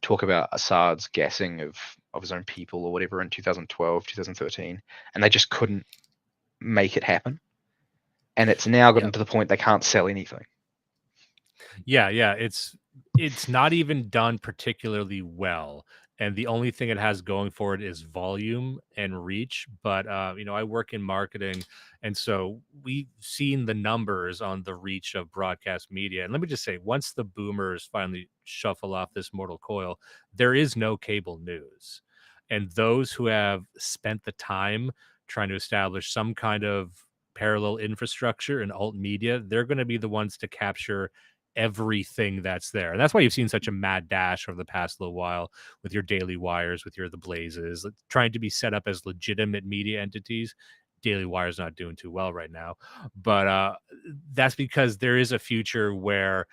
S2: talk about Assad's gassing of his own people or whatever in 2012, 2013, and they just couldn't make it happen. And it's now gotten
S1: Yeah.
S2: to the point they can't sell anything.
S1: Yeah, it's not even done particularly well, and the only thing it has going for it is volume and reach. But I work in marketing, and so we've seen the numbers on the reach of broadcast media. And let me just say, once the boomers finally shuffle off this mortal coil, there is no cable news, and those who have spent the time trying to establish some kind of parallel infrastructure and alt media, they're going to be the ones to capture everything that's there. And that's why you've seen such a mad dash over the past little while with your Daily Wires, with your The Blazes, trying to be set up as legitimate media entities. Daily Wire's not doing too well right now, but that's because there is a future where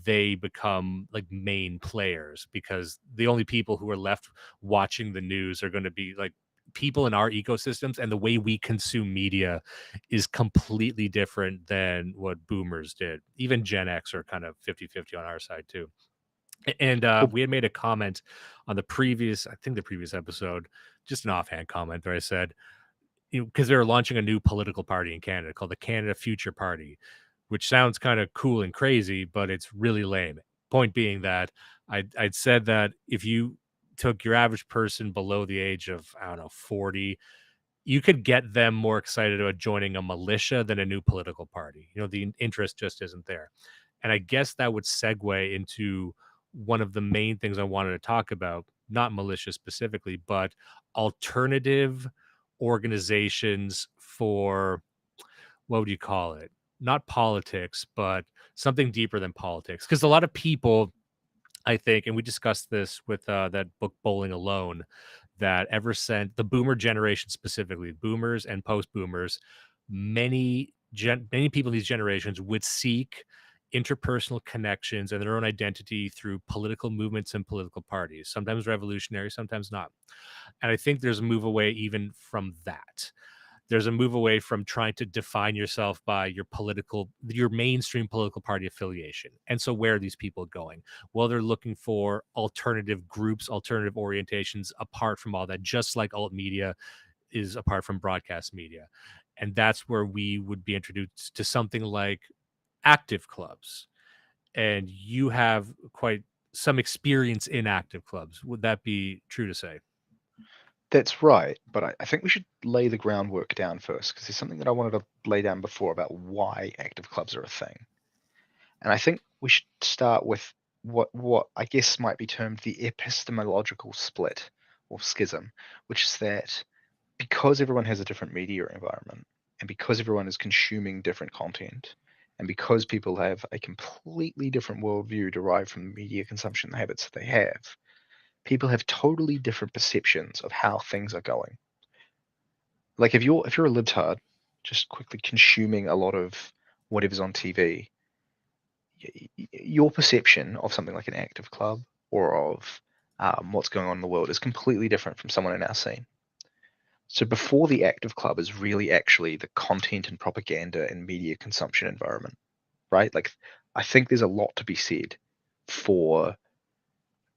S1: they become like main players, because the only people who are left watching the news are going to be like people in our ecosystems, and the way we consume media is completely different than what boomers did. Even Gen X are kind of 50-50 on our side too. And
S2: Well,
S1: we had made a comment on the previous, I think the previous episode, just an offhand comment where I said, because they were launching a new political party in Canada called the Canada Future Party, which sounds kind of cool and crazy, but it's really lame. Point being that I'd said that if you took your average person below the age of, I don't know, 40, you could get them more excited about joining a militia than a new political party. The interest just isn't there. And I guess that would segue into one of the main things I wanted to talk about, not militia specifically, but alternative organizations for, what would you call it? Not politics, but something deeper than politics. Because a lot of people, I think, and we discussed this with that book Bowling Alone, that ever since the boomer generation, specifically boomers and post boomers, many people in these generations would seek interpersonal connections and their own identity through political movements and political parties, sometimes revolutionary, sometimes not. And I think there's a move away even from that. There's a move away from trying to define yourself by your mainstream political party affiliation. And so where are these people going? Well, they're looking for alternative groups, alternative orientations apart from all that, just like alt media is apart from broadcast media. And that's where we would be introduced to something like active clubs. And you have quite some experience in active clubs. Would that be true to say?
S2: That's right, but I think we should lay the groundwork down first because there's something that I wanted to lay down before about why active clubs are a thing. And I think we should start with what I guess might be termed the epistemological split or schism, which is that because everyone has a different media environment and because everyone is consuming different content and because people have a completely different worldview derived from the media consumption habits that they have, people have totally different perceptions of how things are going. Like if you're a libtard, just quickly consuming a lot of whatever's on TV, your perception of something like an active club or of what's going on in the world is completely different from someone in our scene. So before the active club is really actually the content and propaganda and media consumption environment, right? Like I think there's a lot to be said for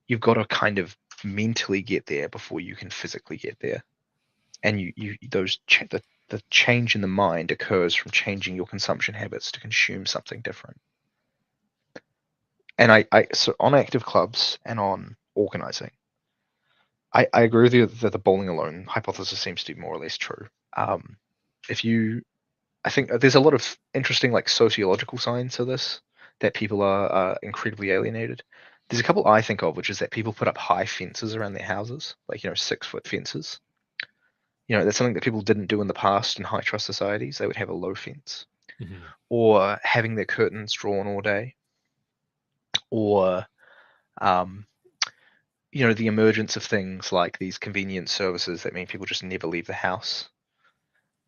S2: you've got to kind of mentally get there before you can physically get there. And the change in the mind occurs from changing your consumption habits to consume something different. And so on active clubs and on organizing, I agree with you that the bowling alone hypothesis seems to be more or less true. If you, I think there's a lot of interesting like sociological signs to this that people are incredibly alienated. There's a couple I think of, which is that people put up high fences around their houses, like 6-foot fences. That's something that people didn't do in the past in high trust societies. They would have a low fence, or having their curtains drawn all day, or the emergence of things like these convenience services that mean people just never leave the house.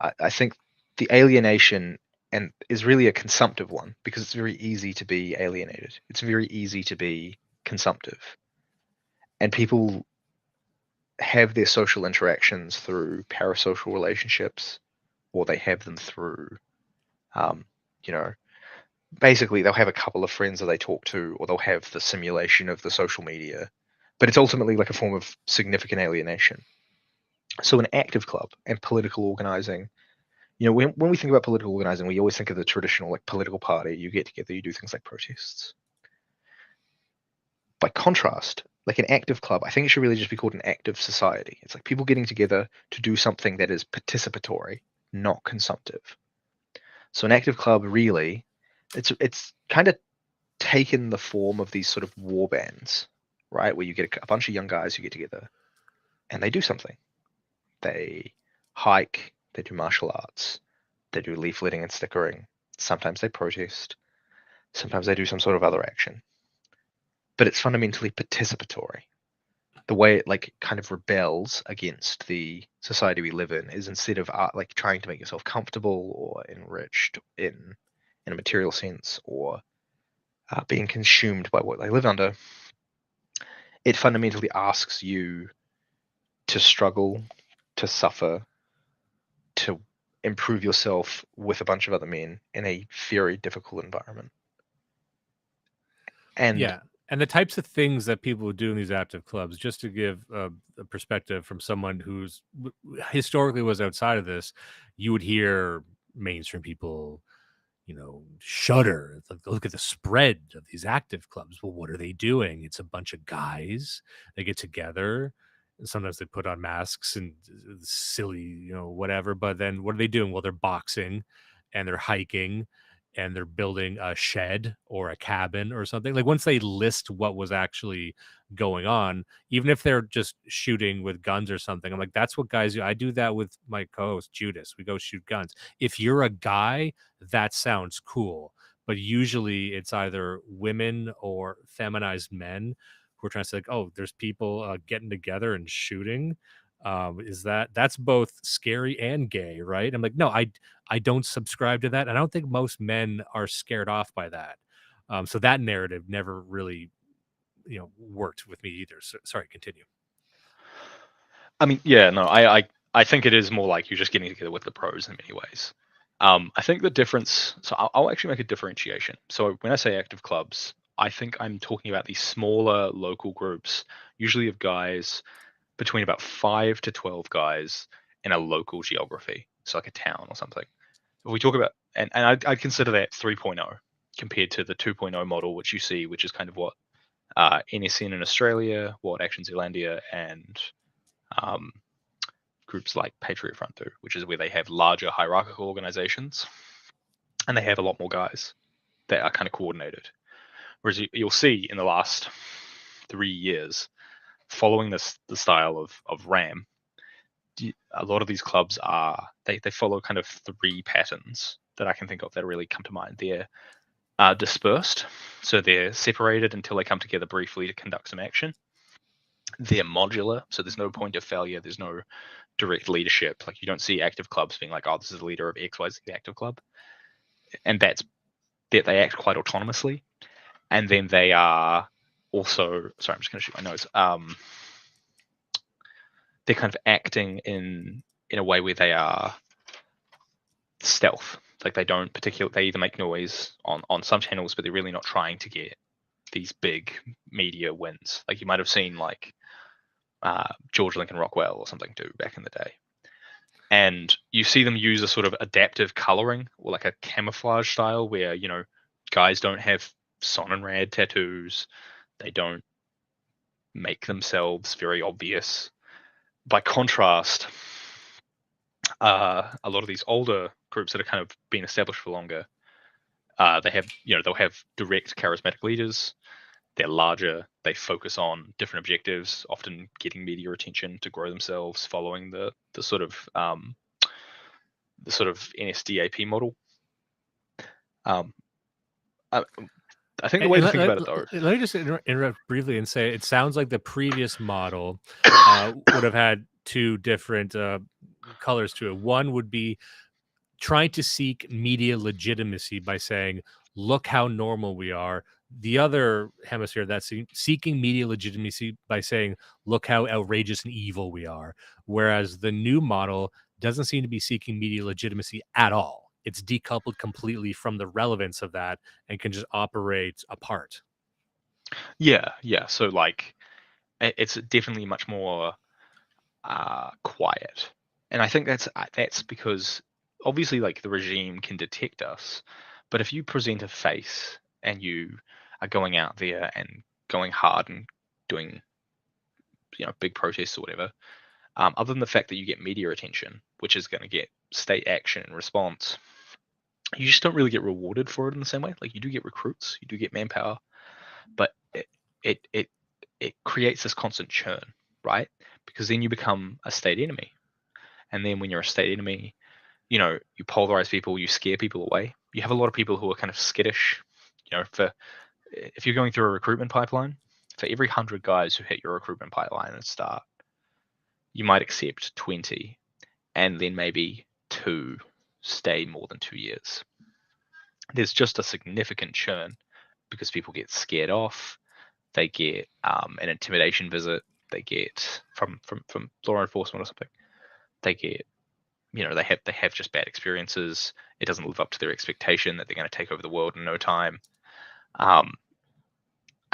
S2: I think the alienation and is really a consumptive one because it's very easy to be alienated. It's very easy to be consumptive. And people have their social interactions through parasocial relationships, or they have them through, basically they'll have a couple of friends that they talk to, or they'll have the simulation of the social media, but it's ultimately like a form of significant alienation. So an active club and political organizing, when we think about political organizing, we always think of the traditional like political party. You get together, you do things like protests. By contrast, like an active club, I think it should really just be called an active society. It's like people getting together to do something that is participatory, not consumptive. So an active club really, it's kind of taken the form of these sort of war bands, right? Where you get a bunch of young guys who get together and they do something. They hike, they do martial arts, they do leafletting and stickering. Sometimes they protest. Sometimes they do some sort of other action. But it's fundamentally participatory. The way it like kind of rebels against the society we live in is instead of like trying to make yourself comfortable or enriched in a material sense or being consumed by what they live under, it fundamentally asks you to struggle, to suffer, to improve yourself with a bunch of other men in a very difficult environment. And
S1: yeah, and the types of things that people would do in these active clubs, just to give a perspective from someone who's historically was outside of this, you would hear mainstream people, shudder. It's like, look at the spread of these active clubs. Well, what are they doing? It's a bunch of guys. They get together. And sometimes they put on masks and silly, whatever. But then what are they doing? Well, they're boxing and they're hiking and they're building a shed or a cabin or something. Like once they list what was actually going on, even if they're just shooting with guns or something, I'm like, that's what guys do. I do that with my co-host Judas. We go shoot guns. If you're a guy, that sounds cool. but usually it's either women or feminized men who are trying to say like, oh, there's people getting together and shooting. Is that's both scary and gay, right? I'm like, no, I don't subscribe to that. And I don't think most men are scared off by that. So that narrative never really, worked with me either. So, sorry, continue.
S2: I mean, yeah, no, I think it is more like you're just getting together with the pros in many ways. I think the difference. So I'll actually make a differentiation. So when I say active clubs, I think I'm talking about these smaller local groups, usually of guys between about 5 to 12 guys in a local geography, so like a town or something. If we talk about, and I'd consider that 3.0 compared to the 2.0 model, which you see, which is kind of what NSN in Australia, what Action Zealandia, and um, groups like Patriot Front do, which is where they have larger hierarchical organizations and they have a lot more guys that are kind of coordinated. Whereas you'll see in the last 3 years, following the style of RAM, a lot of these clubs are they follow kind of three patterns that I can think of that really come to mind. They're dispersed, so they're separated until they come together briefly to conduct some action. They're modular, so there's no point of failure. There's no direct leadership. Like you don't see active clubs being like, oh, this is the leader of XYZ active club, and that's that they act quite autonomously. And then they are also sorry, I'm just going to shoot my nose. They're kind of acting in a way where they are stealth. Like they don't particularly, they either make noise on some channels, but they're really not trying to get these big media wins. Like you might have seen like George Lincoln Rockwell or something do back in the day. And you see them use a sort of adaptive coloring or like a camouflage style where, guys don't have Sonnenrad tattoos. They don't make themselves very obvious. By contrast, a lot of these older groups that are kind of been established for longer, they have, they'll have direct charismatic leaders. They're larger. They focus on different objectives, often getting media attention to grow themselves, following the sort of NSDAP model. I, I think the way to think about it, though.
S1: Let me just interrupt briefly and say it sounds like the previous model would have had two different colors to it. One would be trying to seek media legitimacy by saying, look how normal we are. The other hemisphere that's seeking media legitimacy by saying, look how outrageous and evil we are. Whereas the new model doesn't seem to be seeking media legitimacy at all. It's decoupled completely from the relevance of that and can just operate apart.
S2: Yeah. So like, it's definitely much more quiet, and I think that's because obviously like the regime can detect us, but if you present a face and you are going out there and going hard and doing big protests or whatever, other than the fact that you get media attention, which is going to get state action and response, you just don't really get rewarded for it in the same way. Like you do get recruits, you do get manpower, but it creates this constant churn, right? Because then you become a state enemy, and then when you're a state enemy, you polarize people, you scare people away. You have a lot of people who are kind of skittish. If you're going through a recruitment pipeline, for every 100 guys who hit your recruitment pipeline at the start, you might accept 20, and then maybe 2 stay more than 2 years. There's just a significant churn because people get scared off. They get an intimidation visit. They get from law enforcement or something. They get, they have just bad experiences. It doesn't live up to their expectation that they're going to take over the world in no time. I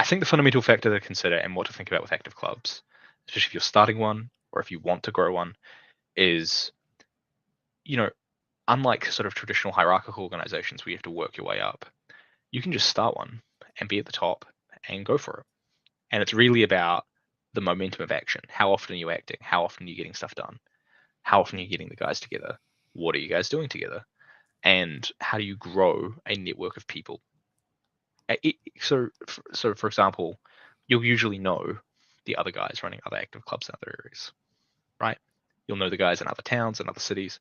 S2: think the fundamental factor to consider and what to think about with active clubs, especially if you're starting one or if you want to grow one, is, unlike sort of traditional hierarchical organizations where you have to work your way up, you can just start one and be at the top and go for it. And it's really about the momentum of action. How often are you acting? How often are you getting stuff done? How often are you getting the guys together? What are you guys doing together? And how do you grow a network of people? So for example, you'll usually know the other guys running other active clubs in other areas, right? You'll know the guys in other towns and other cities,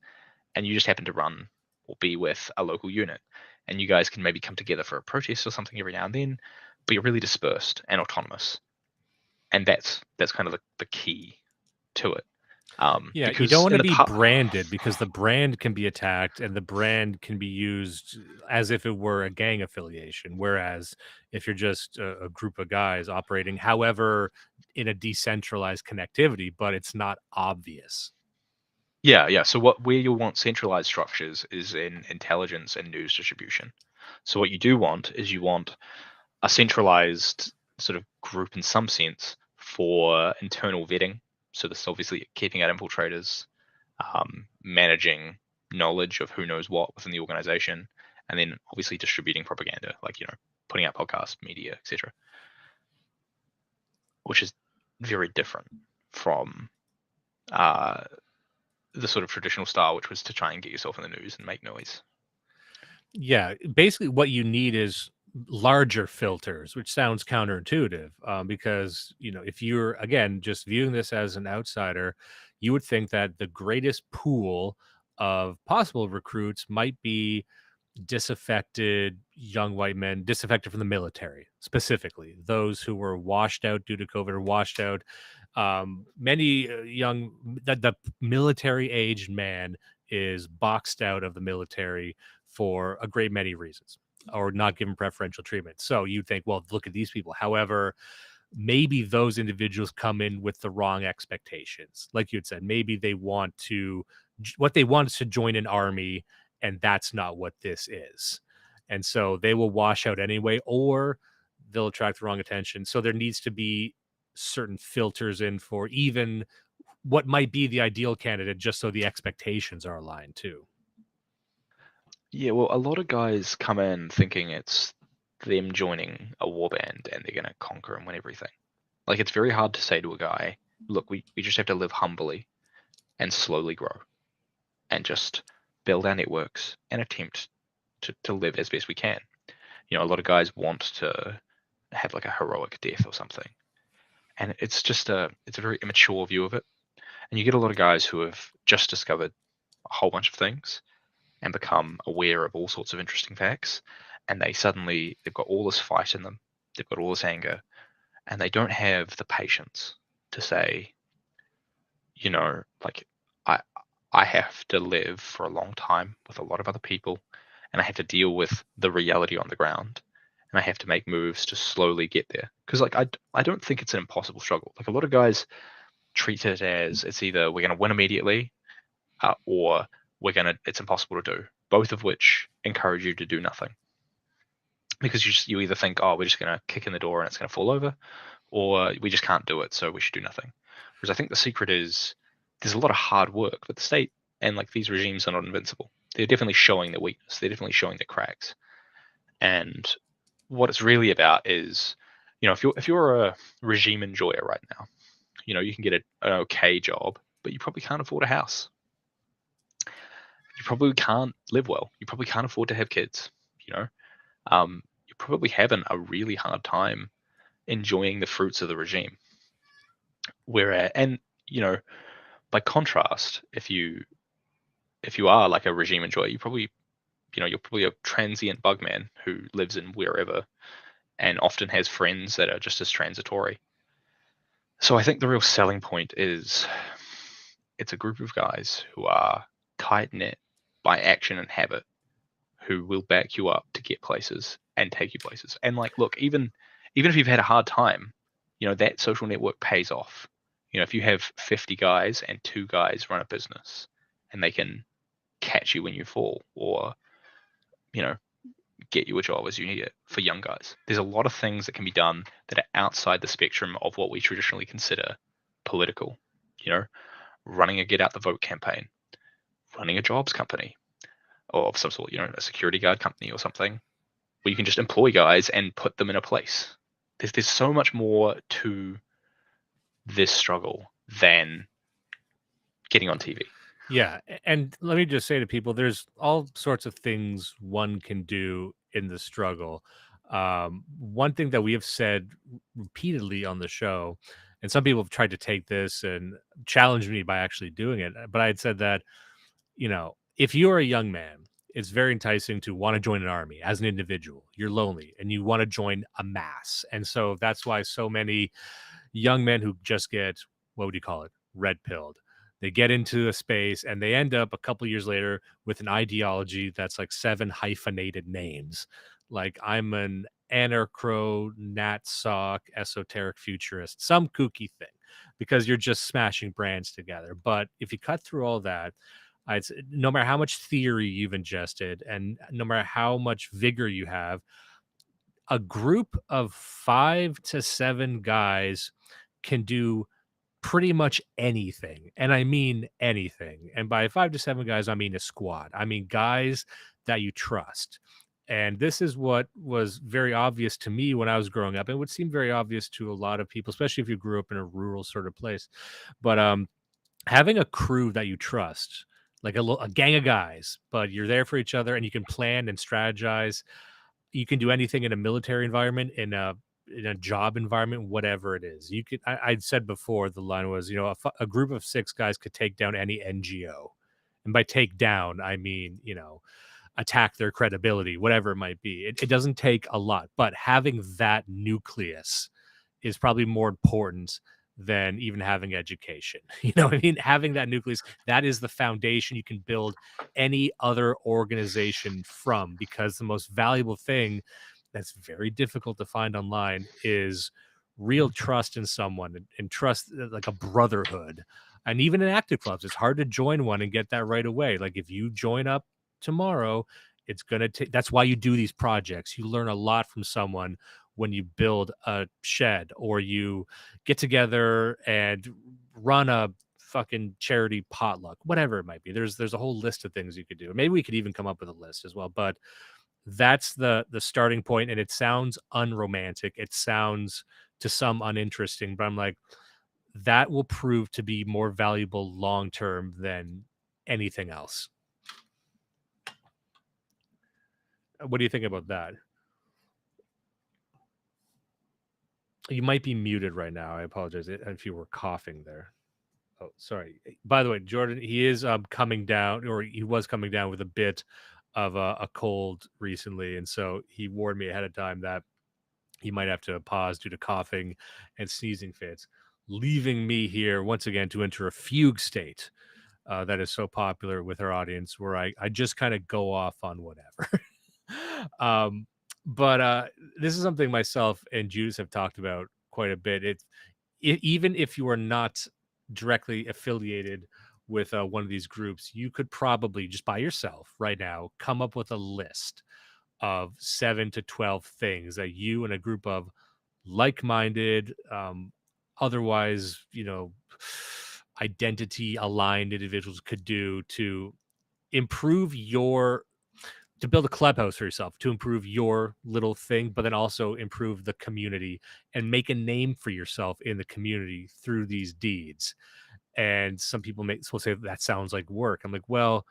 S2: and you just happen to run or be with a local unit.
S3: and you guys can maybe come together for a protest or something every now and then, but you're really dispersed and autonomous. And that's kind of the key to it.
S1: Yeah, you don't
S3: Because
S1: want
S3: in
S1: to
S3: the
S1: be branded because the brand can be attacked and the brand can be used as if it were a gang affiliation. Whereas if you're just a group of guys operating, however, in a decentralized connectivity, but it's not obvious.
S3: yeah. So where you want centralized structures is in intelligence and news distribution. So what you do want is you want a centralized sort of group in some sense for internal vetting. So this is obviously keeping out infiltrators, managing knowledge of who knows what within the organization, and then obviously distributing propaganda, like putting out podcasts, media, etc., which is very different from uh, the sort of traditional style, which was to try and get yourself in the news and make noise.
S1: Yeah, basically what you need is larger filters, which sounds counterintuitive, because if you're again just viewing this as an outsider, you would think that the greatest pool of possible recruits might be disaffected young white men, disaffected from the military, specifically those who were washed out due to COVID or washed out. Many young that the military aged man is boxed out of the military for a great many reasons or not given preferential treatment. So you'd think, well, look at these people. However, maybe those individuals come in with the wrong expectations. Like you had said, maybe they want to, what they want is to join an army, and that's not what this is. And so they will wash out anyway, or they'll attract the wrong attention. So there needs to be certain filters in for even what might be the ideal candidate, just so the expectations are aligned too.
S3: Yeah, well, a lot of guys come in thinking it's them joining a warband and they're going to conquer and win everything. Like, it's very hard to say to a guy, look, we just have to live humbly and slowly grow and just build our networks and attempt to live as best we can. A lot of guys want to have like a heroic death or something. And it's a very immature view of it. And you get a lot of guys who have just discovered a whole bunch of things and become aware of all sorts of interesting facts. And they've got all this fight in them. They've got all this anger, and they don't have the patience to say, like, I I have to live for a long time with a lot of other people, and I have to deal with the reality on the ground, and I have to make moves to slowly get there. Because like I don't think it's an impossible struggle. Like, a lot of guys treat it as it's either we're going to win immediately, or it's impossible to do. Both of which encourage you to do nothing, because you either think, oh, we're just going to kick in the door and it's going to fall over, or we just can't do it, so we should do nothing. Whereas I think the secret is there's a lot of hard work, but the state and like these regimes are not invincible. They're definitely showing their weakness. They're definitely showing their cracks. And what it's really about is, if you're a regime enjoyer right now, you can get an okay job, but you probably can't afford a house. You probably can't live well. You probably can't afford to have kids. You're probably having a really hard time enjoying the fruits of the regime. And by contrast, if you are like a regime enjoyer, you're probably a transient bugman who lives in wherever and often has friends that are just as transitory. So I think the real selling point is it's a group of guys who are tight knit by action and habit, who will back you up to get places and take you places. And like, look, even if you've had a hard time, that social network pays off. If you have 50 guys and 2 guys run a business and they can catch you when you fall, or get you a job as you need it for young guys. There's a lot of things that can be done that are outside the spectrum of what we traditionally consider political. Running a get out the vote campaign, running a jobs company, or of some sort, a security guard company or something, where you can just employ guys and put them in a place. There's so much more to this struggle than getting on TV.
S1: Yeah, and let me just say to people, there's all sorts of things one can do in the struggle. One thing that we have said repeatedly on the show, and some people have tried to take this and challenge me by actually doing it, but I had said that, if you're a young man it's very enticing to want to join an army as an individual. You're lonely and you want to join a mass. And so that's why so many young men who just get, what would you call it, red pilled, they get into a space and they end up a couple years later with an ideology that's like 7 hyphenated names. Like, I'm an anarcho nat sock esoteric futurist, some kooky thing, because you're just smashing brands together. But if you cut through all that, no matter how much theory you've ingested and no matter how much vigor you have, a group of 5 to 7 guys can do pretty much anything. And I mean anything. And by 5 to 7 guys, I mean a squad. I mean guys that you trust. And this is what was very obvious to me when I was growing up. It would seem very obvious to a lot of people, especially if you grew up in a rural sort of place. But having a crew that you trust, like a gang of guys, but you're there for each other and you can plan and strategize. You can do anything in a military environment, in a job environment, whatever it is. You could. I'd said before, the line was, a group of 6 guys could take down any NGO, and by take down, I mean, attack their credibility, whatever it might be. It doesn't take a lot, but having that nucleus is probably more important than even having education. You know what I mean? Having that nucleus, that is the foundation you can build any other organization from, because the most valuable thing that's very difficult to find online is real trust in someone, and trust, like a brotherhood. And even in active clubs, it's hard to join one and get that right away. Like, if you join up tomorrow, it's going to take, that's why you do these projects. You learn a lot from someone when you build a shed or you get together and run a fucking charity potluck, whatever it might be. There's a whole list of things you could do. Maybe we could even come up with a list as well, but that's the starting point. And it sounds unromantic. It sounds to some uninteresting, but I'm like, that will prove to be more valuable long term than anything else. What do you think about that? You might be muted right now. I apologize if you were coughing there. Oh, sorry. By the way, Jordan, he is coming down, or he was coming down with a bit of a cold recently, and so he warned me ahead of time that he might have to pause due to coughing and sneezing fits, leaving me here once again to enter a fugue state that is so popular with our audience, where I just kind of go off on whatever. But this is something myself and Judas have talked about quite a bit. Even if you are not directly affiliated with one of these groups, you could probably just by yourself right now come up with a list of 7 to 12 things that you and a group of like-minded, otherwise, identity aligned individuals could do to improve to build a clubhouse for yourself, to improve your little thing, but then also improve the community and make a name for yourself in the community through these deeds. And some people will say that sounds like work. I'm like, well,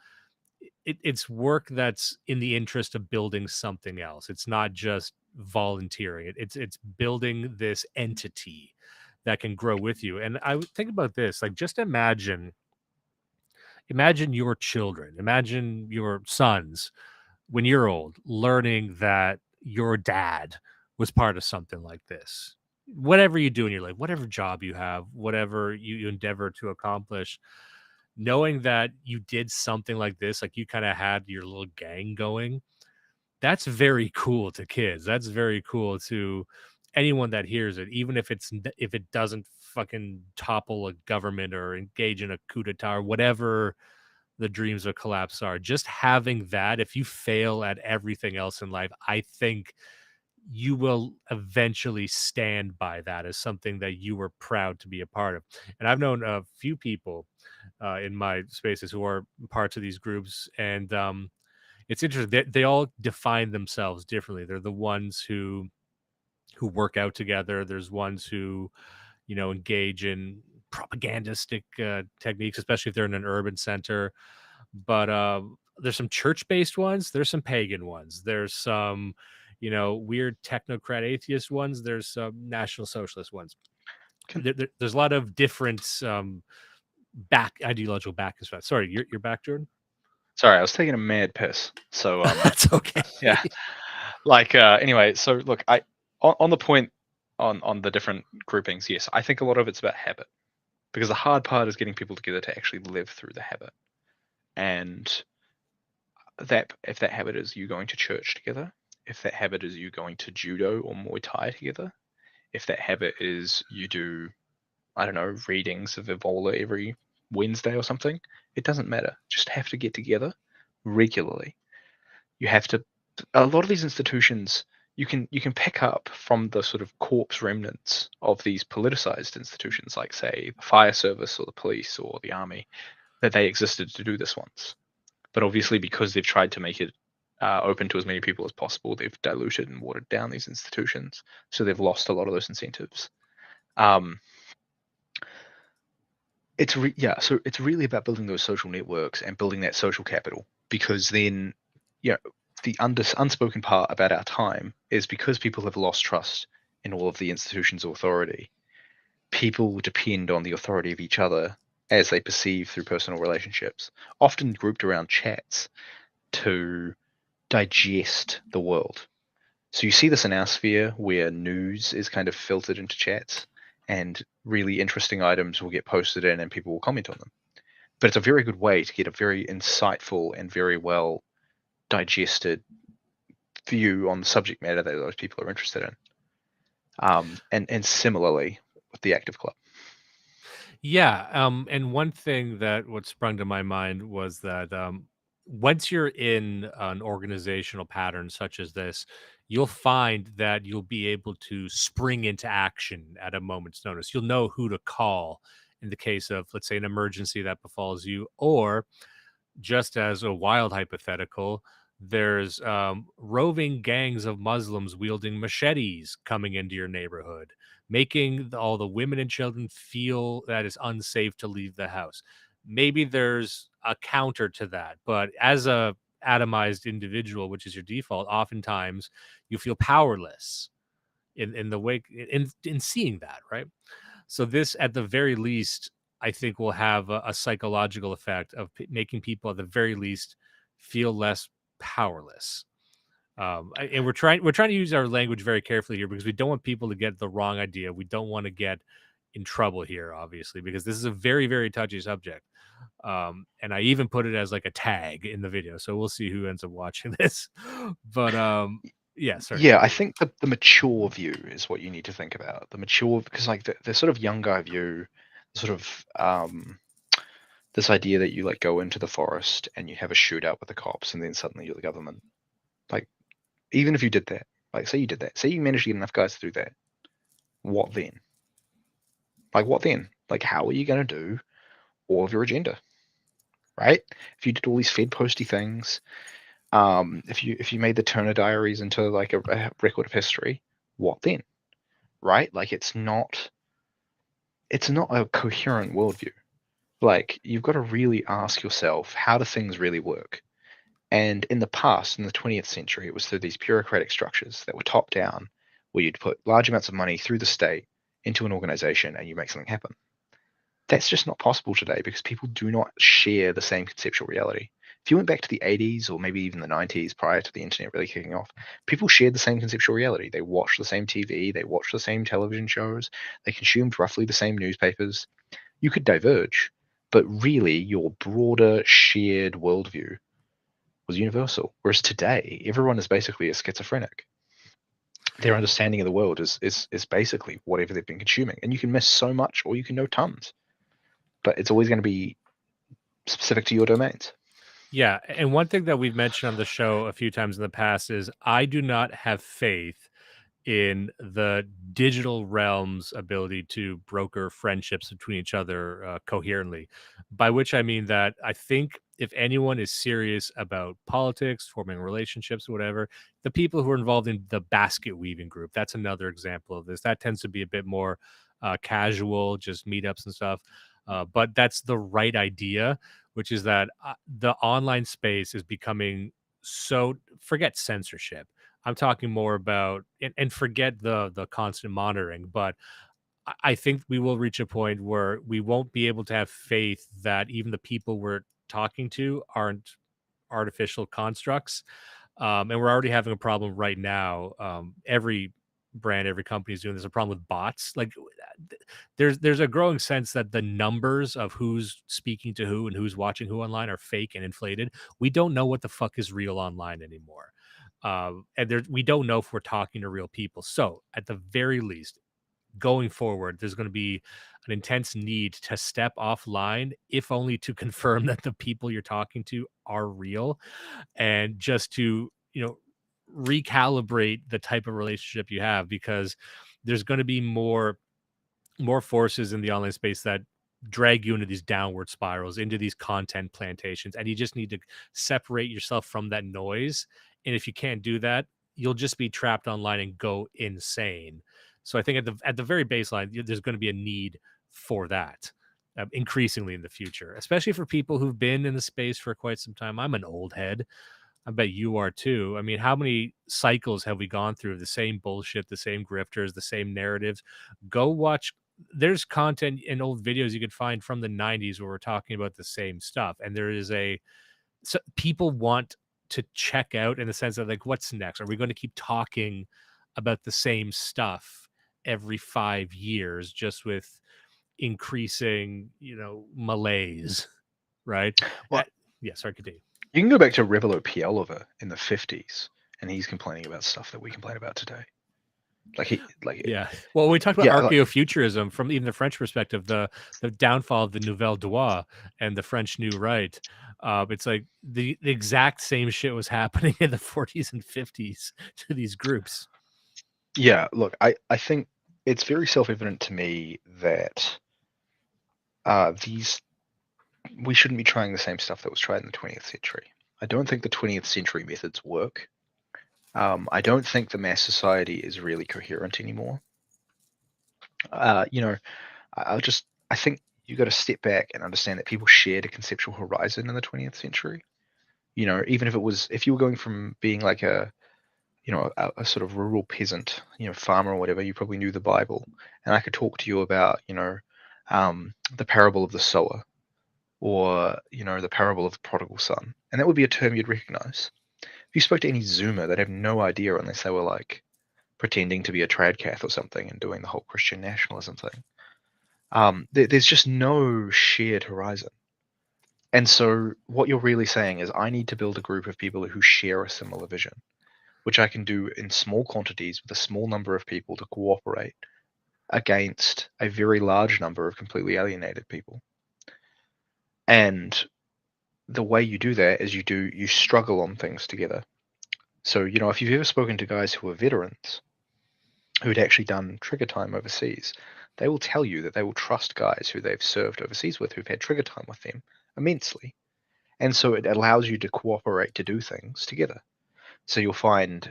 S1: it's work that's in the interest of building something else. It's not just volunteering. It's building this entity that can grow with you. And I would think about this, like, just imagine your children, imagine your sons when you're old, learning that your dad was part of something like this. Whatever you do in your life, whatever job you have, whatever you endeavor to accomplish, knowing that you did something like this, like you kind of had your little gang going, that's very cool to kids. That's very cool to anyone that hears it, even if it doesn't fucking topple a government or engage in a coup d'etat or whatever the dreams of collapse are. Just having that, if you fail at everything else in life, I think you will eventually stand by that as something that you were proud to be a part of. And I've known a few people in my spaces who are parts of these groups, and it's interesting. They all define themselves differently. They're the ones who work out together. There's ones who engage in propagandistic techniques, especially if they're in an urban center. But there's some church-based ones. There's some pagan ones. There's some, weird technocrat atheist ones. There's some National Socialist ones. There's a lot of different ideological back. Sorry, you're back, Jordan?
S2: Sorry, I was taking a mad piss. So
S1: That's okay.
S2: yeah. Like anyway, so look, on the point on the different groupings, yes, I think a lot of it's about habit. Because the hard part is getting people together to actually live through the habit. And that if that habit is you going to church together, if that habit is you going to judo or Muay Thai together, if that habit is you do, I don't know, readings of Evola every Wednesday or something, it doesn't matter. Just have to get together regularly. You have to. A lot of these institutions you can pick up from the sort of corpse remnants of these politicized institutions, like say the fire service or the police or the army, that they existed to do this once. But obviously, because they've tried to make it open to as many people as possible, they've diluted and watered down these institutions. So they've lost a lot of those incentives. Um, so it's really about building those social networks and building that social capital, because then, you know, the unspoken part about our time is because people have lost trust in all of the institutions of authority. People depend on the authority of each other as they perceive through personal relationships, often grouped around chats, to digest the world. So you see this in our sphere where news is kind of filtered into chats and really interesting items will get posted in and people will comment on them. But it's a very good way to get a very insightful and very well digested view on the subject matter that those people are interested in. And similarly with the active club.
S1: Yeah, and one thing that what sprung to my mind was that once you're in an organizational pattern such as this, you'll find that you'll be able to spring into action at a moment's notice. You'll know who to call in the case of, let's say, an emergency that befalls you, or just as a wild hypothetical, there's roving gangs of Muslims wielding machetes coming into your neighborhood, making all the women and children feel that it's unsafe to leave the house. Maybe there's a counter to that, but as a atomized individual, which is your default, oftentimes you feel powerless in the wake in seeing that, right? So this, at the very least, I think will have a psychological effect of making people at the very least feel less powerless. And we're trying to use our language very carefully here because we don't want people to get the wrong idea. We don't want to get in trouble here, obviously, because this is a very, very touchy subject. And I even put it as like a tag in the video, so we'll see who ends up watching this. But yeah, sorry,
S2: Yeah, I
S1: continue.
S2: think the mature view is what you need to think about. The mature, because like the sort of young guy view, sort of this idea that you like go into the forest and you have a shootout with the cops and then suddenly you're the government. Like, even if you did that, like say you did that, say you managed to get enough guys to do that, what then? Like what then? Like how are you going to do all of your agenda, right? If you did all these Fed posty things, if you made the Turner Diaries into like a record of history, what then? Right? Like it's not a coherent worldview. Like you've got to really ask yourself, how do things really work? And in the past, in the 20th century, it was through these bureaucratic structures that were top down, where you'd put large amounts of money through the state into an organization and you make something happen. That's just not possible today because people do not share the same conceptual reality. If you went back to the 80s or maybe even the 90s prior to the internet really kicking off, people shared the same conceptual reality. They watched the same TV, they watched the same television shows, they consumed roughly the same newspapers. You could diverge, but really your broader shared worldview was universal. Whereas today, everyone is basically a schizophrenic. Their understanding of the world is basically whatever they've been consuming. And you can miss so much or you can know tons. But it's always going to be specific to your domains.
S1: Yeah, and one thing that we've mentioned on the show a few times in the past is I do not have faith in the digital realm's ability to broker friendships between each other coherently. By which I mean that I think if anyone is serious about politics, forming relationships, whatever, the people who are involved in the basket weaving group, that's another example of this. That tends to be a bit more casual, just meetups and stuff. But that's the right idea, which is that the online space is becoming so, forget censorship. I'm talking more about, and forget the constant monitoring, but I think we will reach a point where we won't be able to have faith that even the people we're talking to aren't artificial constructs. And we're already having a problem right now. Every brand, every company is doing this. A problem with bots. Like there's a growing sense that the numbers of who's speaking to who and who's watching who online are fake and inflated. We don't know what the fuck is real online anymore. And we don't know if we're talking to real people. So at the very least, going forward, there's going to be an intense need to step offline, if only to confirm that the people you're talking to are real, and just to, recalibrate the type of relationship you have, because there's going to be more forces in the online space that drag you into these downward spirals, into these content plantations, and you just need to separate yourself from that noise. And if you can't do that, you'll just be trapped online and go insane. So I think at the very baseline, there's going to be a need for that, increasingly in the future, especially for people who've been in the space for quite some time. I'm an old head. I bet you are too. I mean, how many cycles have we gone through of the same bullshit, the same grifters, the same narratives? Go watch. There's content in old videos you could find from the 90s where we're talking about the same stuff. And there is so people want to check out, in the sense of like, what's next? Are we going to keep talking about the same stuff every 5 years, just with increasing, malaise, right?
S2: Well,
S1: Yeah, sorry, continue.
S2: you can go back to Revelo Pielova in the 50s, and he's complaining about stuff that we complain about today.
S1: Yeah. Well, we talked about
S2: Yeah,
S1: archaeofuturism from even the French perspective, the downfall of the Nouvelle Droit and the French New Right. It's like the exact same shit was happening in the 40s and 50s to these groups.
S2: Yeah, look, I think it's very self-evident to me that we shouldn't be trying the same stuff that was tried in the 20th century. I don't think the 20th century methods work. I don't think the mass society is really coherent anymore. I think you got to step back and understand that people shared a conceptual horizon in the 20th century. Even if you were going from being like a sort of rural peasant, farmer or whatever, you probably knew the Bible, and I could talk to you about, the parable of the sower, or the parable of the prodigal son, and that would be a term you'd recognize. If you spoke to any Zoomer, they'd have no idea unless they were like pretending to be a tradcath or something and doing the whole Christian nationalism thing. There's just no shared horizon. And so what you're really saying is, I need to build a group of people who share a similar vision, which I can do in small quantities with a small number of people to cooperate against a very large number of completely alienated people. And the way you do that is you struggle on things together. So, if you've ever spoken to guys who are veterans who'd actually done trigger time overseas, they will tell you that they will trust guys who they've served overseas with, who've had trigger time with them, immensely. And so it allows you to cooperate to do things together. So you'll find,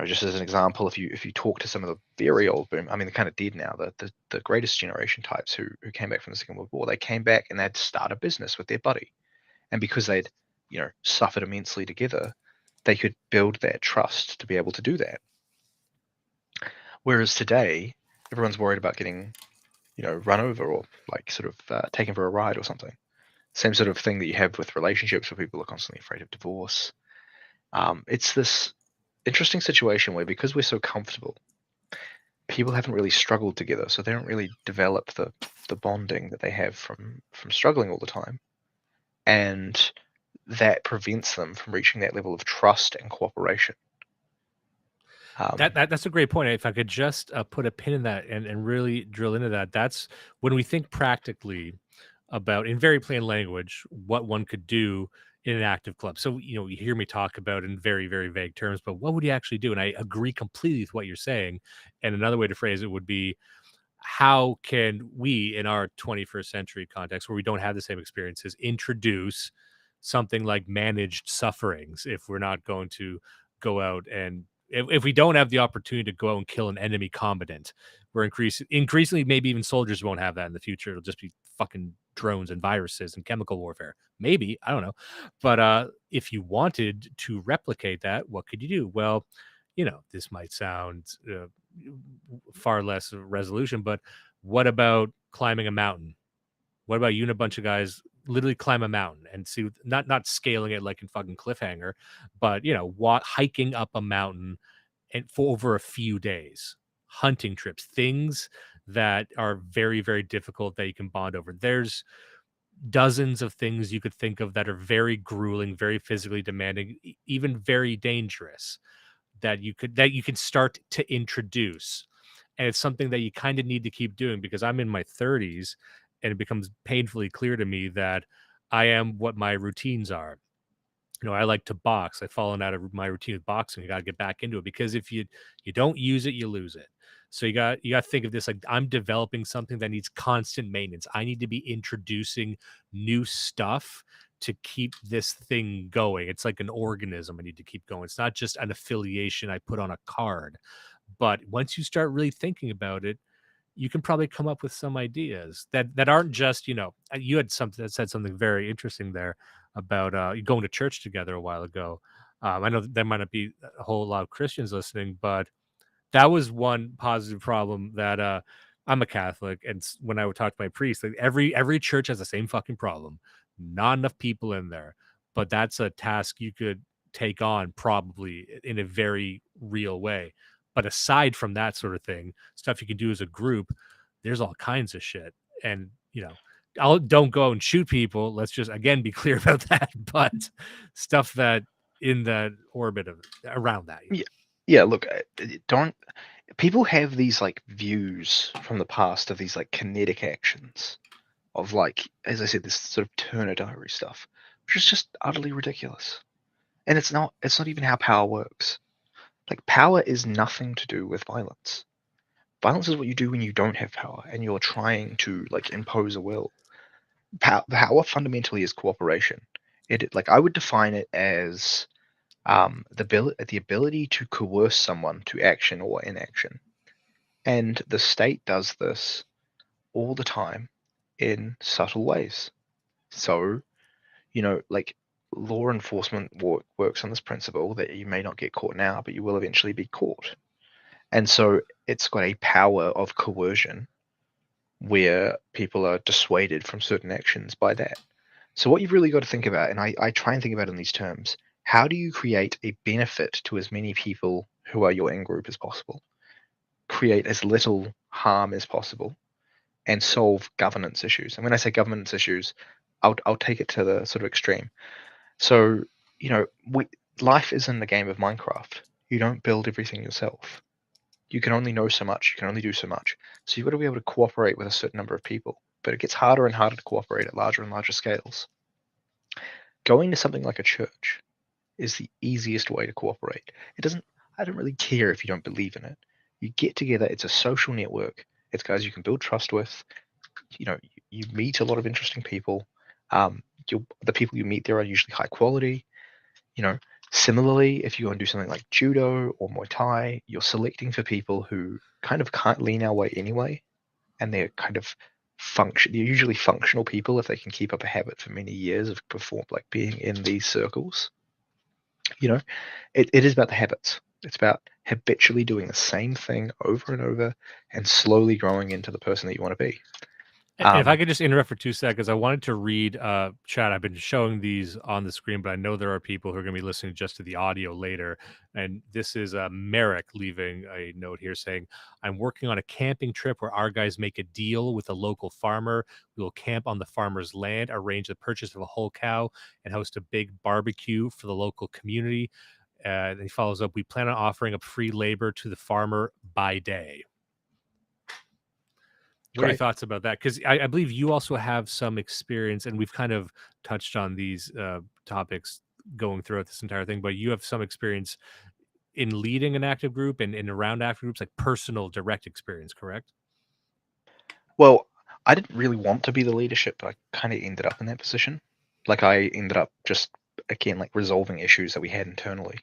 S2: just as an example, if you talk to some of the very old boom, I mean, they're kind of dead now, the greatest generation types who came back from the Second World War, they came back and they'd start a business with their buddy. And because they'd, suffered immensely together, they could build that trust to be able to do that. Whereas today, everyone's worried about getting, run over or like sort of taken for a ride or something. Same sort of thing that you have with relationships, where people are constantly afraid of divorce. It's this interesting situation where, because we're so comfortable, people haven't really struggled together, so they don't really develop the bonding that they have from struggling all the time, and that prevents them from reaching that level of trust and cooperation.
S1: That's a great point. If I could just put a pin in that and really drill into that, that's when we think practically about, in very plain language, what one could do in an active club. So, you hear me talk about in very, very vague terms, but what would you actually do? And I agree completely with what you're saying. And another way to phrase it would be, how can we, in our 21st century context, where we don't have the same experiences, introduce something like managed sufferings, if we're not going to go out and if we don't have the opportunity to go out and kill an enemy combatant, we're increasingly, maybe even soldiers won't have that in the future. It'll just be fucking drones and viruses and chemical warfare. Maybe, I don't know. But if you wanted to replicate that, what could you do? Well, this might sound far less resolution, but what about climbing a mountain? What about you and a bunch of guys literally climb a mountain and see, not scaling it like in fucking Cliffhanger, but hiking up a mountain and for over a few days, hunting trips, things that are very, very difficult that you can bond over. There's dozens of things you could think of that are very grueling, very physically demanding, even very dangerous, that you can start to introduce. And it's something that you kind of need to keep doing, because I'm in my 30s and it becomes painfully clear to me that I am what my routines are. I like to box. I've fallen out of my routine with boxing. You got to get back into it, because if you don't use it, you lose it. So you got to think of this like I'm developing something that needs constant maintenance. I need to be introducing new stuff to keep this thing going. It's like an organism. I need to keep going. It's not just an affiliation I put on a card. But once you start really thinking about it, you can probably come up with some ideas that aren't just, you had something that said something very interesting there about going to church together a while ago. I know that there might not be a whole lot of Christians listening, but that was one positive problem that I'm a Catholic, and when I would talk to my priest, like every church has the same fucking problem. Not enough people in there. But that's a task you could take on probably in a very real way. But aside from that sort of thing, stuff you can do as a group, there's all kinds of shit. And don't go out and shoot people. Let's just again be clear about that. But stuff that in the orbit of around that.
S2: Yeah, look, don't people have these like views from the past of these like kinetic actions of, like, as I said, this sort of Turner diary stuff, which is just utterly ridiculous. And it's not even how power works. Like, power is nothing to do with violence. Violence is what you do when you don't have power and you're trying to like impose a will. Power fundamentally is cooperation. Like, I would define it as the ability to coerce someone to action or inaction. And the state does this all the time in subtle ways. So, like, law enforcement works on this principle that you may not get caught now, but you will eventually be caught. And so it's got a power of coercion where people are dissuaded from certain actions by that. So what you've really got to think about, and I try and think about it in these terms, how do you create a benefit to as many people who are your in-group as possible? Create as little harm as possible and solve governance issues. And when I say governance issues, I'll take it to the sort of extreme. So, life is in the game of Minecraft. You don't build everything yourself. You can only know so much. You can only do so much. So you've got to be able to cooperate with a certain number of people. But it gets harder and harder to cooperate at larger and larger scales. Going to something like a church is the easiest way to cooperate. I don't really care if you don't believe in it. You get together. It's a social network. It's guys you can build trust with. You meet a lot of interesting people. The people you meet there are usually high quality. Similarly, if you want to do something like judo or Muay Thai, you're selecting for people who kind of can't lean our way anyway, and they're kind of they're usually functional people if they can keep up a habit for many years of being in these circles. It is about the habits. It's about habitually doing the same thing over and over and slowly growing into the person that you want to be.
S1: If I could just interrupt for 2 seconds, I wanted to read chat. I've been showing these on the screen, but I know there are people who are going to be listening just to the audio later. And this is Merrick leaving a note here saying, I'm working on a camping trip where our guys make a deal with a local farmer. We will camp on the farmer's land, arrange the purchase of a whole cow, and host a big barbecue for the local community. And he follows up, we plan on offering up free labor to the farmer by day. What are your thoughts about that? Because I believe you also have some experience, and we've kind of touched on these topics going throughout this entire thing, but you have some experience in leading an active group and around active groups, like personal direct experience, correct?
S2: Well, I didn't really want to be the leadership, but I kind of ended up in that position. Like, I ended up just, again, like resolving issues that we had internally,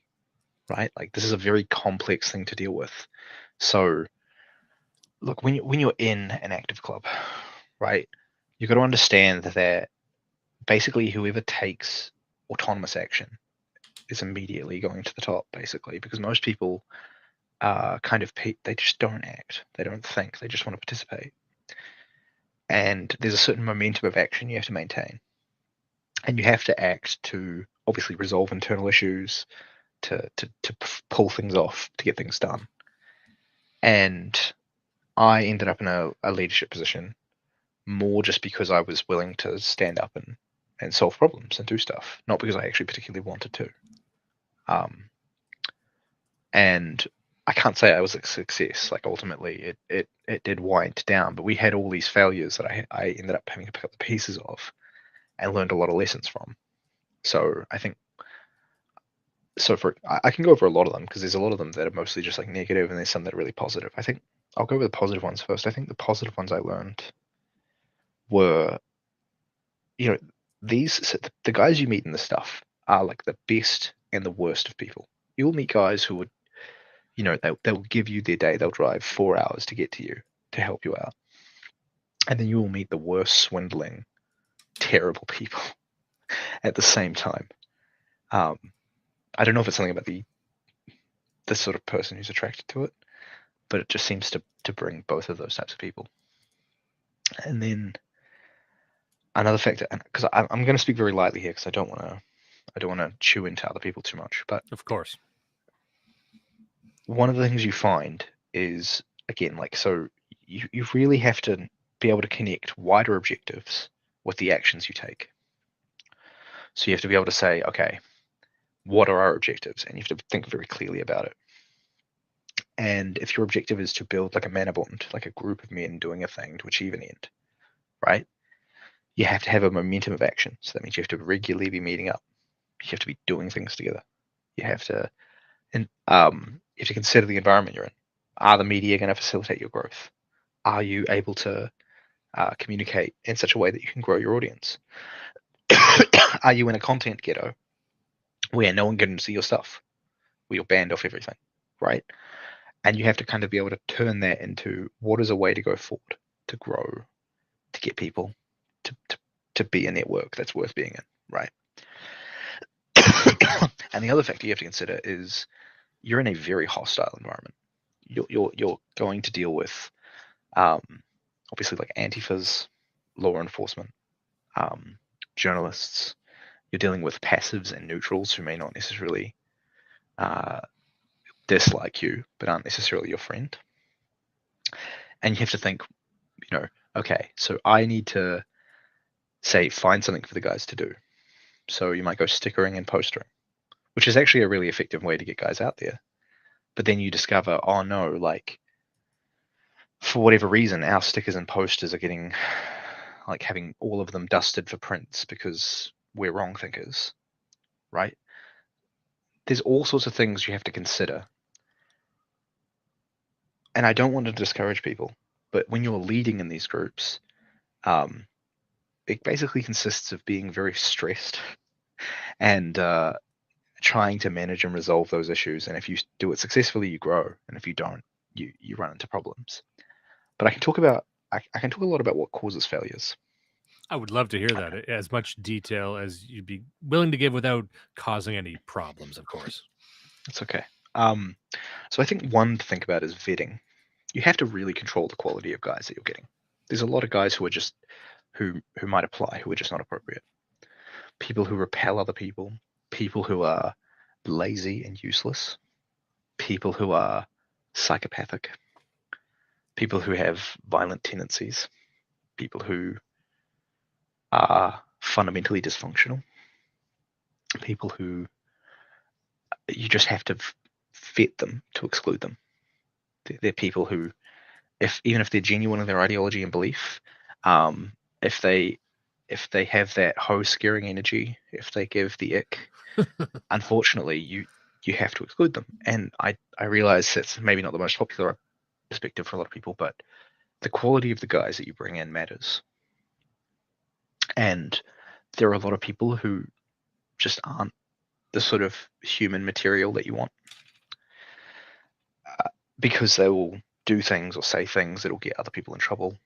S2: right? Like, this is a very complex thing to deal with. So, look, when you're in an active club, right, you've got to understand that basically whoever takes autonomous action is immediately going to the top, basically, because most people are they just don't act. They don't think. They just want to participate. And there's a certain momentum of action you have to maintain. and you have to act to obviously resolve internal issues, to pull things off, to get things done. And I ended up in a leadership position more just because I was willing to stand up and solve problems and do stuff, not because I actually particularly wanted to. And I can't say I was a success. Like ultimately, it did wind down, but we had all these failures that I ended up having to pick up the pieces of and learned a lot of lessons from. So I think I can go over a lot of them because there's a lot of them that are mostly just like negative, and there's some that are really positive. I think I'll go with the positive ones first. I think the positive ones I learned were, the guys you meet in this stuff are like the best and the worst of people. You'll meet guys who would, they'll give you their day. They'll drive 4 hours to get to you to help you out, and then you will meet the worst, swindling, terrible people at the same time. I don't know if it's something about the sort of person who's attracted to it, but it just seems to bring both of those types of people. And then another factor, because I'm going to speak very lightly here because I don't want to chew into other people too much, but
S1: Of course.
S2: one of the things you find is, again, like, so you really have to be able to connect wider objectives with the actions you take. So you have to be able to say, okay, what are our objectives? And you have to think very clearly about it. And if your objective is to build like a manabund, like a group of men doing a thing to achieve an end, right? You have to have a momentum of action. So that means you have to regularly be meeting up. You have to be doing things together. You have to, and you have to consider the environment you're in. Are the media going to facilitate your growth? Are you able to communicate in such a way that you can grow your audience? Are you in a content ghetto where no one can see your stuff, where you're banned off everything, right? And you have to kind of be able to turn that into what is a way to go forward, to grow, to get people to be a network that's worth being in, right? And the other factor you have to consider is you're in a very hostile environment. You're going to deal with obviously like Antifas, law enforcement, journalists. You're dealing with passives and neutrals who may not necessarily dislike you, but aren't necessarily your friend. And you have to think, okay, so I need to say find something for the guys to do. So you might go stickering and postering, which is actually a really effective way to get guys out there. But then you discover, oh no, like for whatever reason, our stickers and posters are getting like having all of them dusted for prints because we're wrong thinkers, right? There's all sorts of things you have to consider. And I don't want to discourage people, but when you're leading in these groups, it basically consists of being very stressed and trying to manage and resolve those issues. And if you do it successfully, you grow, and if you don't, you run into problems. But I can talk a lot about what causes failures.
S1: I would love to hear that, as much detail as you'd be willing to give without causing any problems, of course.
S2: That's okay. So I think one to think about is vetting. You have to really control the quality of guys that you're getting. There's a lot of guys who are just who might apply, who are just not appropriate. People who repel other people, people who are lazy and useless, people who are psychopathic, people who have violent tendencies, people who are fundamentally dysfunctional, people who you just have to vet them to exclude them. They're people who, even if they're genuine in their ideology and belief, if they have that hoe scaring energy, if they give the ick, unfortunately, you have to exclude them. And I realize that's maybe not the most popular perspective for a lot of people, but the quality of the guys that you bring in matters. And there are a lot of people who just aren't the sort of human material that you want, because they will do things or say things that will get other people in trouble.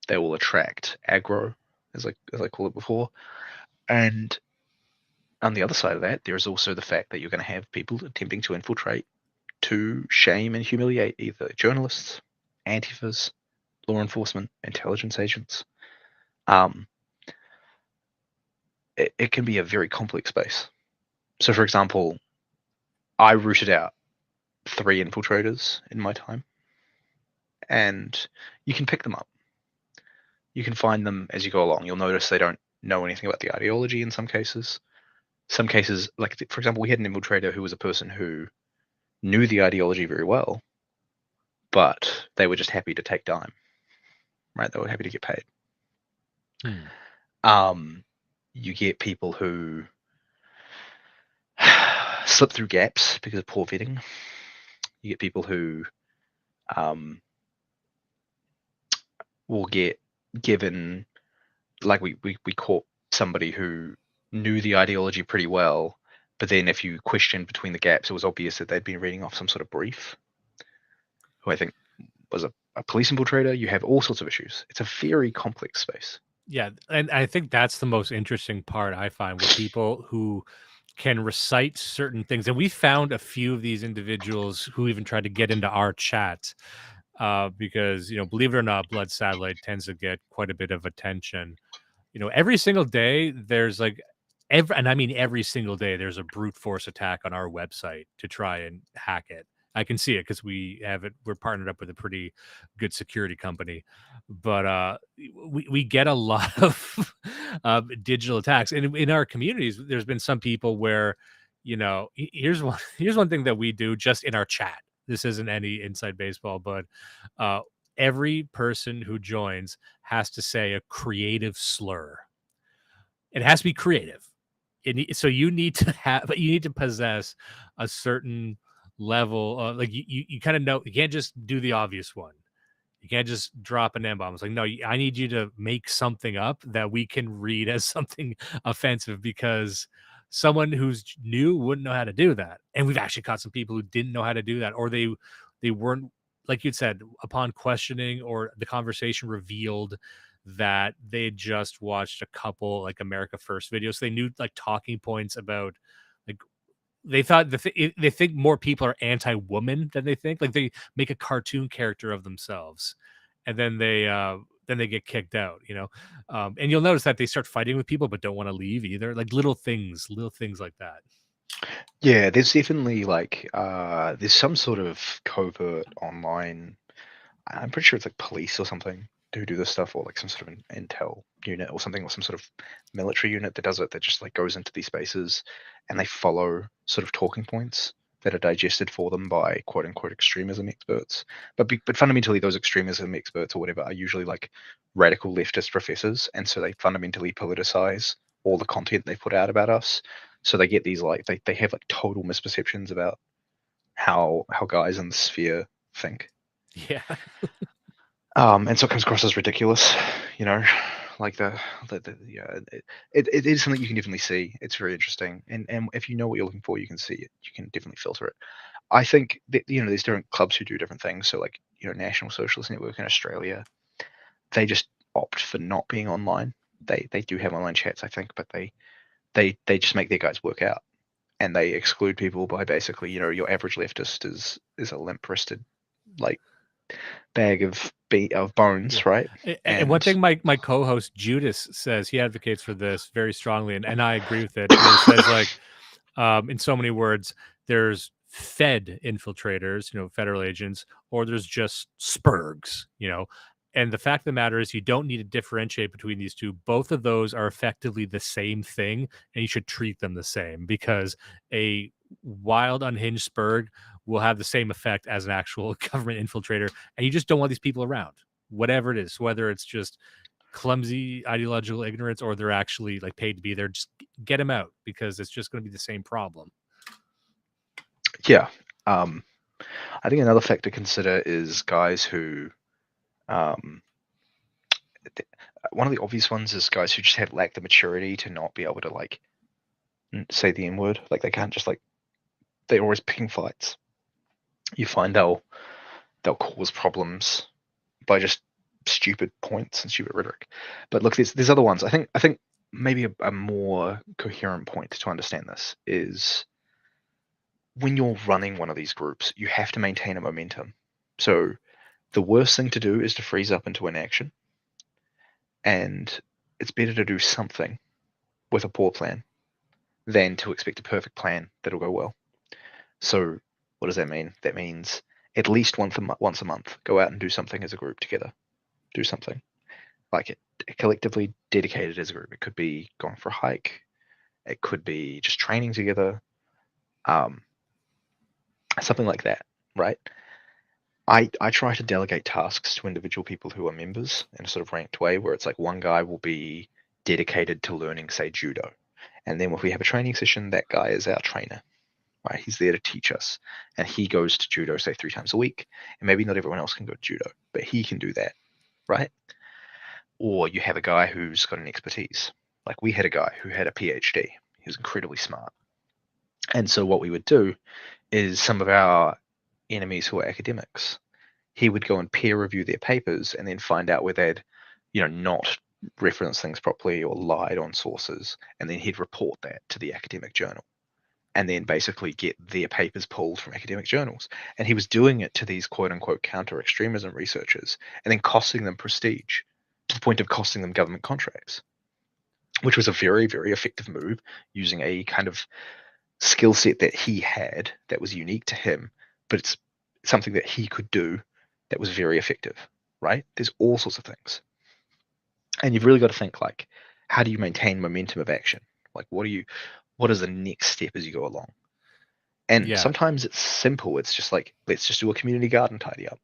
S2: They will attract aggro, as I call it before. And on the other side of that, there is also the fact that you're going to have people attempting to infiltrate to shame and humiliate either journalists, Antifas, law enforcement, intelligence agents. it can be a very complex space. So, for example, I rooted out 3 infiltrators in my time, and you can pick them up. You can find them as you go along. You'll notice they don't know anything about the ideology in some cases. Some cases, like for example, we had an infiltrator who was a person who knew the ideology very well, but they were just happy to take dime, right? They were happy to get paid. You get people who slip through gaps because of poor vetting. You get people who will get given, like we caught somebody who knew the ideology pretty well, but then if you questioned between the gaps, it was obvious that they'd been reading off some sort of brief, who I think was a police infiltrator. You have all sorts of issues. It's a very complex space.
S1: Yeah, and I think that's the most interesting part I find with people who can recite certain things. And we found a few of these individuals who even tried to get into our chat because, believe it or not, Blood Satellite tends to get quite a bit of attention. Every single day there's like every single day there's a brute force attack on our website to try and hack it. I can see it because we're partnered up with a pretty good security company, but we get a lot of digital attacks. And in our communities, there's been some people where, here's one thing that we do just in our chat. This isn't any inside baseball, but every person who joins has to say a creative slur. It has to be creative. So you need to possess a certain level of, like, you kind of know, you can't just do the obvious one. You can't just drop an M-bomb. It's like, no, I need you to make something up that we can read as something offensive, because someone who's new wouldn't know how to do that. And we've actually caught some people who didn't know how to do that, or they weren't, like you said, upon questioning or the conversation revealed that they just watched a couple like America First videos. So they knew like talking points about, like, they thought they think more people are anti-woman than they think. Like, they make a cartoon character of themselves, and then they get kicked out. And you'll notice that they start fighting with people, but don't want to leave either. Like little things like that.
S2: Yeah, there's definitely like there's some sort of covert online. I'm pretty sure it's like police or something who do this stuff, or like some sort of an intel unit or something, or some sort of military unit that does it, that just like goes into these spaces and they follow sort of talking points that are digested for them by quote unquote extremism experts. But fundamentally, those extremism experts or whatever are usually like radical leftist professors, and so they fundamentally politicize all the content they put out about us. So they get these like they have like total misperceptions about how guys in the sphere think.
S1: Yeah.
S2: And so it comes across as ridiculous, like yeah, it is something you can definitely see. It's very interesting, and if you know what you're looking for, you can see it. You can definitely filter it. I think that there's different clubs who do different things. So like National Socialist Network in Australia, they just opt for not being online. They do have online chats, I think, but they just make their guys work out, and they exclude people by basically your average leftist is a limp-wristed like bag of bones,
S1: Yeah.
S2: right?
S1: And one thing my co-host Judas says, he advocates for this very strongly, and I agree with it. He says, like, in so many words, there's Fed infiltrators, federal agents, or there's just Spurgs, And the fact of the matter is, you don't need to differentiate between these two. Both of those are effectively the same thing, and you should treat them the same, because a wild, unhinged Spurg will have the same effect as an actual government infiltrator, and you just don't want these people around, whatever it is, whether it's just clumsy ideological ignorance or they're actually like paid to be there. Just get them out, because it's just going to be the same problem.
S2: Yeah. I think another factor to consider is guys who one of the obvious ones is guys who just lack the maturity to not be able to like say the N-word. Like they can't just like, they're always picking fights. You find they'll cause problems by just stupid points and stupid rhetoric. But look, there's other ones. I think maybe a more coherent point to understand this is, when you're running one of these groups, you have to maintain a momentum. So the worst thing to do is to freeze up into inaction, and it's better to do something with a poor plan than to expect a perfect plan that'll go well. So what does that mean? That means at least once a month, go out and do something as a group together. Do something like it collectively dedicated as a group. It could be going for a hike. It could be just training together. Something like that, right? I try to delegate tasks to individual people who are members in a sort of ranked way, where it's like one guy will be dedicated to learning, say, judo. And then if we have a training session, that guy is our trainer, right? He's there to teach us. And he goes to judo, say, 3 times a week. And maybe not everyone else can go to judo, but he can do that, right? Or you have a guy who's got an expertise. Like we had a guy who had a PhD. He was incredibly smart. And so what we would do is some of our enemies who are academics, he would go and peer review their papers and then find out where they'd, not referenced things properly or lied on sources, and then he'd report that to the academic journal, and then basically get their papers pulled from academic journals. And he was doing it to these quote unquote counter extremism researchers, and then costing them prestige to the point of costing them government contracts, which was a very, very effective move using a kind of skill set that he had that was unique to him, but it's something that he could do that was very effective, right? There's all sorts of things. And you've really got to think like, how do you maintain momentum of action? Like, what is the next step as you go along? And sometimes it's simple. It's just like, let's just do a community garden tidy up.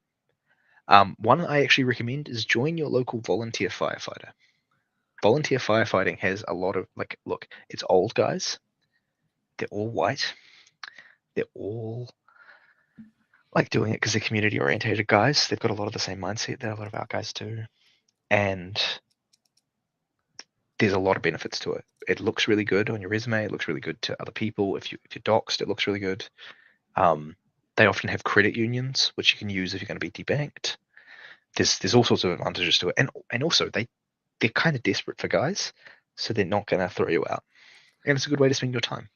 S2: One I actually recommend is join your local volunteer firefighter. Volunteer firefighting has a lot of look, it's old guys. They're all white. They're all doing it because they're community orientated guys. They've got a lot of the same mindset that a lot of our guys do. And there's a lot of benefits to it. It looks really good on your resume. It looks really good to other people. If you're doxed, it looks really good. They often have credit unions, which you can use if you're going to be debanked. There's all sorts of advantages to it. And also they're kind of desperate for guys, so they're not going to throw you out. And it's a good way to spend your time.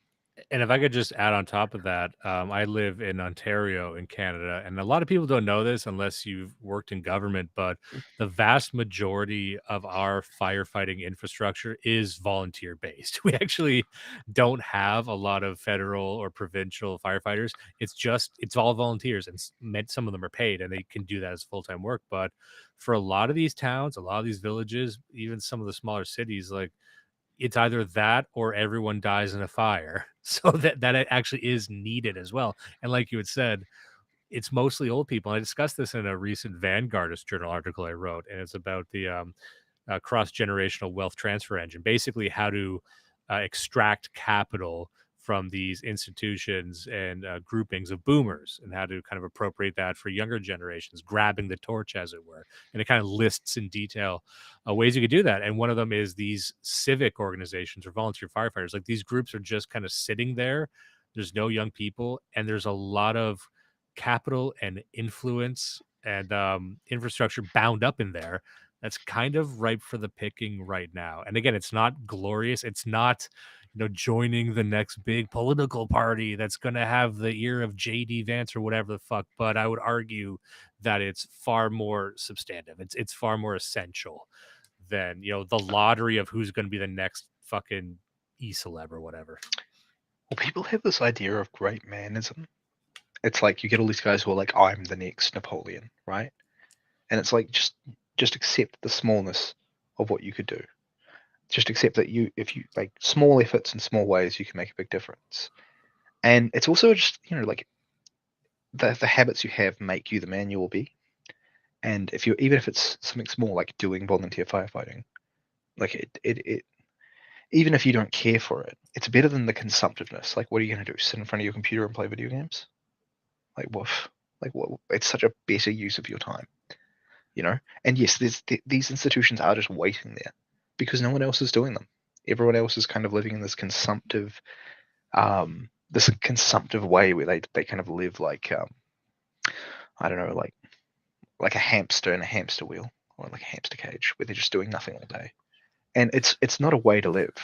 S1: And if I could just add on top of that, I live in Ontario in Canada, and a lot of people don't know this unless you've worked in government, but the vast majority of our firefighting infrastructure is volunteer based. We actually don't have a lot of federal or provincial firefighters. It's all volunteers, and some of them are paid, and they can do that as full-time work. But for a lot of these towns, a lot of these villages, even some of the smaller cities, like it's either that or everyone dies in a fire. So that it actually is needed as well. And like you had said, it's mostly old people. I discussed this in a recent Vanguardist Journal article I wrote, and it's about the cross-generational wealth transfer engine, basically how to extract capital from these institutions and groupings of boomers, and how to kind of appropriate that for younger generations, grabbing the torch, as it were. And it kind of lists in detail ways you could do that. And one of them is these civic organizations or volunteer firefighters. Like these groups are just kind of sitting there. There's no young people, and there's a lot of capital and influence and infrastructure bound up in there that's kind of ripe for the picking right now. And again, it's not glorious. It's not, joining the next big political party that's going to have the ear of JD Vance or whatever the fuck. But I would argue that it's far more substantive. It's far more essential than, the lottery of who's going to be the next fucking e-celeb or whatever.
S2: Well, people have this idea of great manism. It's like you get all these guys who are like, I'm the next Napoleon, right? And it's like, just accept the smallness of what you could do. Just accept that if you like small efforts in small ways, you can make a big difference. And it's also just, like the habits you have make you the man you will be. And even if it's something small, like doing volunteer firefighting, like it even if you don't care for it, it's better than the consumptiveness. Like, what are you going to do? Sit in front of your computer and play video games? Like, woof. Like, what? It's such a better use of your time, And yes, these institutions are just waiting there because no one else is doing them. Everyone else is kind of living in this consumptive way where they kind of live like, I don't know, like a hamster in a hamster wheel or like a hamster cage where they're just doing nothing all day. And it's not a way to live.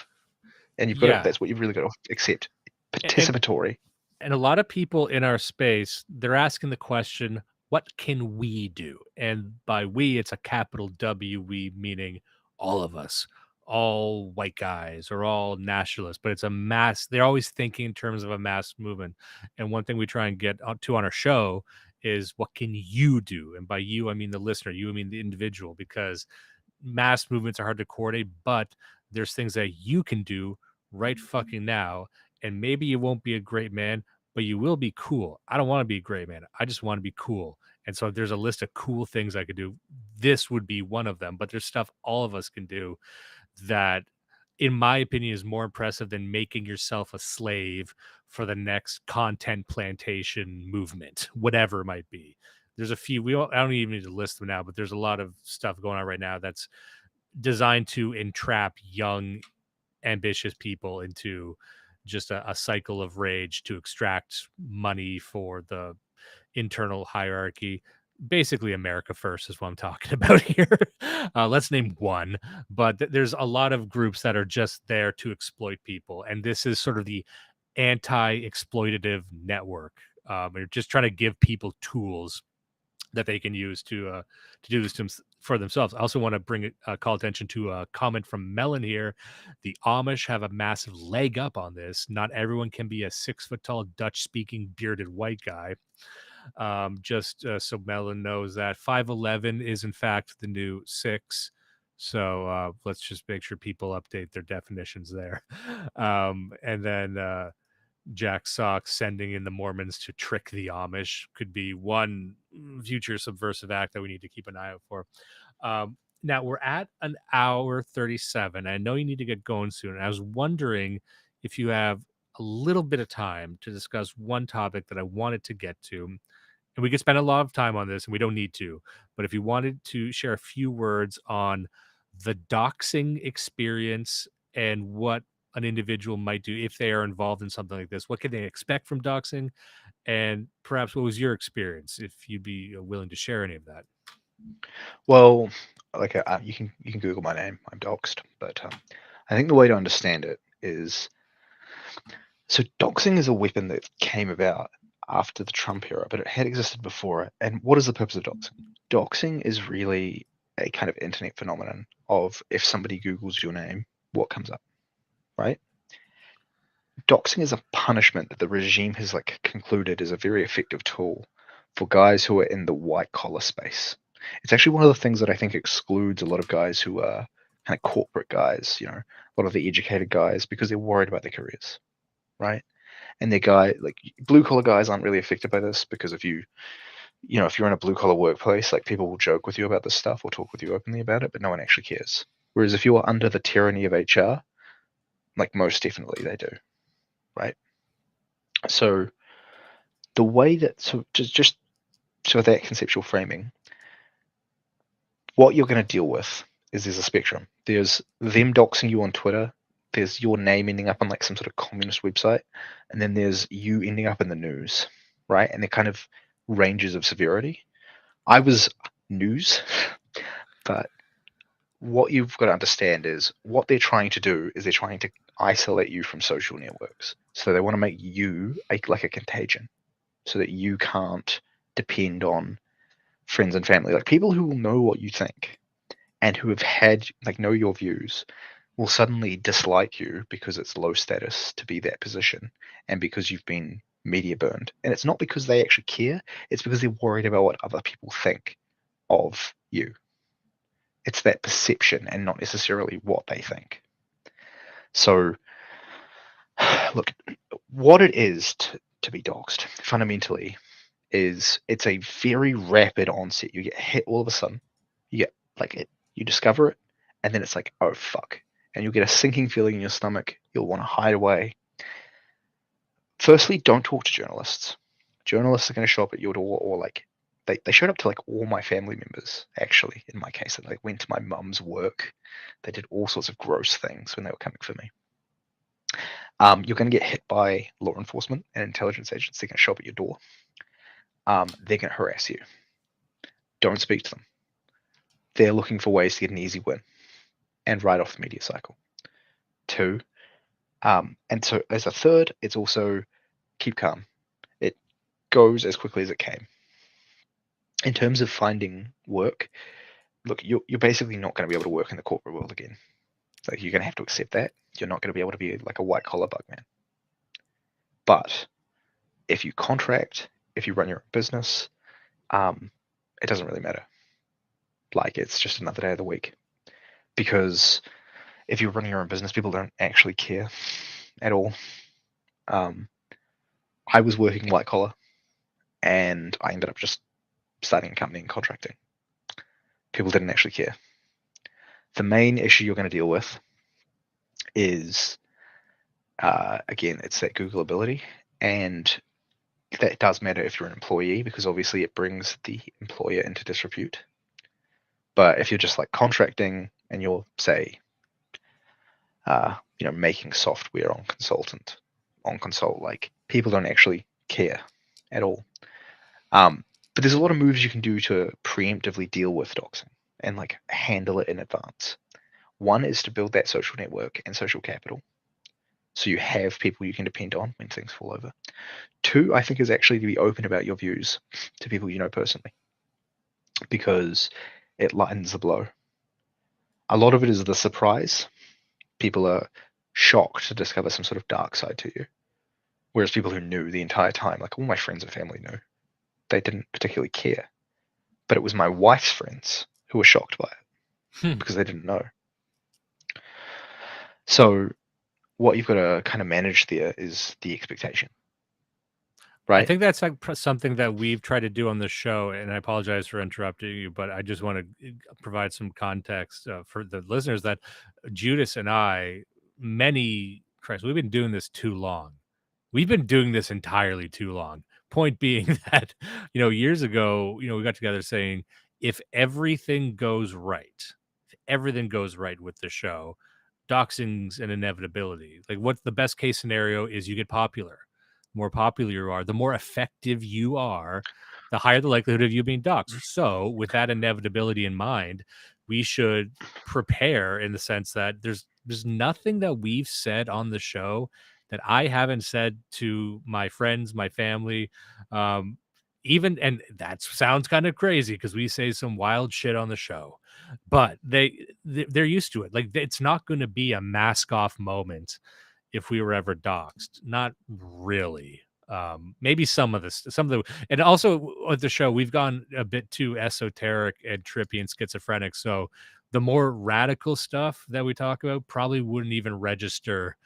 S2: And that's what you've really got to accept. Participatory.
S1: And a lot of people in our space, they're asking the question, what can we do? And by we, it's a capital W, we meaning all of us, all white guys or all nationalists, but it's a mass. They're always thinking in terms of a mass movement. And one thing we try and get to on our show is what can you do? And by you, I mean the listener, you, I mean the individual, because mass movements are hard to coordinate, but there's things that you can do right fucking now. And maybe you won't be a great man, but you will be cool. I don't want to be a great man. I just want to be cool. And so if there's a list of cool things I could do, this would be one of them. But there's stuff all of us can do that, in my opinion, is more impressive than making yourself a slave for the next content plantation movement, whatever it might be. There's a few, I don't even need to list them now, but there's a lot of stuff going on right now that's designed to entrap young, ambitious people into just a cycle of rage to extract money for the internal hierarchy. Basically, America First is what I'm talking about here. Let's name one, but there's a lot of groups that are just there to exploit people, and this is sort of the anti-exploitative network. They're just trying to give people tools that they can use to do this for themselves. I also want to call attention to a comment from Melon here. The Amish have a massive leg up on this. Not everyone can be a 6 foot tall Dutch speaking bearded white guy. So Melon knows that 5'11" is in fact the new 6. So let's just make sure people update their definitions there. And then Jack Sock sending in the Mormons to trick the Amish could be one future subversive act that we need to keep an eye out for. Now we're at an hour 37. I know you need to get going soon. I was wondering if you have a little bit of time to discuss one topic that I wanted to get to. And we could spend a lot of time on this and we don't need to, but if you wanted to share a few words on the doxing experience and what an individual might do if they are involved in something like this, what can they expect from doxing? And perhaps what was your experience, if you'd be willing to share any of that?
S2: Well, like you can Google my name. I'm doxed, but I think the way to understand it is, so doxing is a weapon that came about after the Trump era, but it had existed before it. And what is the purpose of doxing? Doxing is really a kind of internet phenomenon of, if somebody Googles your name, what comes up, right? Doxing is a punishment that the regime has concluded is a very effective tool for guys who are in the white collar space. It's actually one of the things that I think excludes a lot of guys who are kind of corporate guys, a lot of the educated guys, because they're worried about their careers, right? And blue collar guys aren't really affected by this, because if you're in a blue collar workplace, people will joke with you about this stuff or talk with you openly about it, but no one actually cares. Whereas if you are under the tyranny of HR, most definitely they do, right? So the way that, just so that conceptual framing, what you're going to deal with is there's a spectrum. There's them doxing you on Twitter. There's your name ending up on some sort of communist website, and then there's you ending up in the news, right? And they're kind of ranges of severity. I was news, but what you've got to understand is what they're trying to do is they're trying to isolate you from social networks. So they want to make you like a contagion, so that you can't depend on friends and family. People who will know what you think and who have had know your views will suddenly dislike you because it's low status to be that position, and because you've been media burned. And it's not because they actually care, it's because they're worried about what other people think of you. It's that perception and not necessarily what they think. So look, what it is to be doxed fundamentally is it's a very rapid onset. You get hit all of a sudden, you get you discover it, and then it's oh fuck, and you'll get a sinking feeling in your stomach. You'll want to hide away. Firstly, don't talk to journalists. Journalists are going to show up at your door, or they showed up to all my family members, actually, in my case. They went to my mum's work. They did all sorts of gross things when they were coming for me. You're going to get hit by law enforcement and intelligence agents. They're going to show up at your door. They're going to harass you. Don't speak to them. They're looking for ways to get an easy win and ride off the media cycle. 2, and so as a third, it's also keep calm. It goes as quickly as it came. In terms of finding work, look, you're basically not going to be able to work in the corporate world again.
S3: Like, you're going to have to accept that. You're not going to be able to be like a white collar bugman. But if you contract, if you run your own business, it doesn't really matter. Like, it's just another day of the week. Because if you're running your own business, people don't actually care at all. I was working white collar, and I ended up just starting a company and contracting. People didn't actually care. The main issue you're going to deal with is, again, it's that Googleability, and that does matter if you're an employee, because obviously it brings the employer into disrepute. But if you're just like contracting and you're, say, making software on console, like, people don't actually care at all. But there's a lot of moves you can do to preemptively deal with doxing and like handle it in advance. One is to build that social network and social capital, so you have people you can depend on when things fall over. Two, I think, is actually to be open about your views to people you know personally, because it lightens the blow. A lot of it is the surprise. People are shocked to discover some sort of dark side to you, whereas people who knew the entire time, like all my friends and family knew, they didn't particularly care. But it was my wife's friends who were shocked by it because they didn't know. So what you've got to kind of manage there is the expectation, right?
S1: I think that's like something that we've tried to do on the show, and I apologize for interrupting you, but I just want to provide some context for the listeners that Judas and I, we've been doing this too long. We've been doing this entirely too long. Point being that, years ago, we got together saying, if everything goes right with the show, doxing's an inevitability. Like, what's the best case scenario is you get popular. The more popular you are, the more effective you are, the higher the likelihood of you being doxed. So with that inevitability in mind, we should prepare in the sense that there's nothing that we've said on the show that I haven't said to my friends, my family, and that sounds kind of crazy because we say some wild shit on the show, but they're used to it. Like, it's not going to be a mask off moment if we were ever doxed. Not really. Maybe some of the, and also with the show, we've gone a bit too esoteric and trippy and schizophrenic. So the more radical stuff that we talk about probably wouldn't even register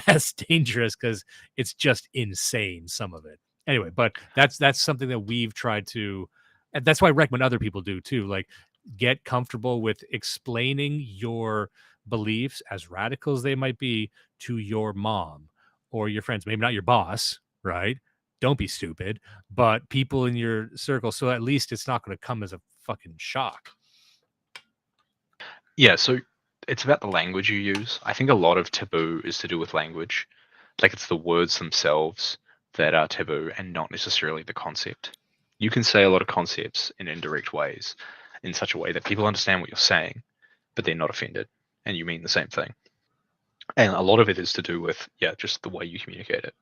S1: as dangerous because it's just insane, some of it. Anyway, but that's something that we've tried to, and that's why I recommend other people do too. Like, get comfortable with explaining your beliefs, as radical as they might be, to your mom or your friends. Maybe not your boss, right? Don't be stupid, but people in your circle. So at least it's not going to come as a fucking shock.
S3: Yeah, so it's about the language you use. I think a lot of taboo is to do with language. Like, it's the words themselves that are taboo and not necessarily the concept. You can say a lot of concepts in indirect ways, in such a way that people understand what you're saying, but they're not offended, and you mean the same thing. And a lot of it is to do with, just the way you communicate it.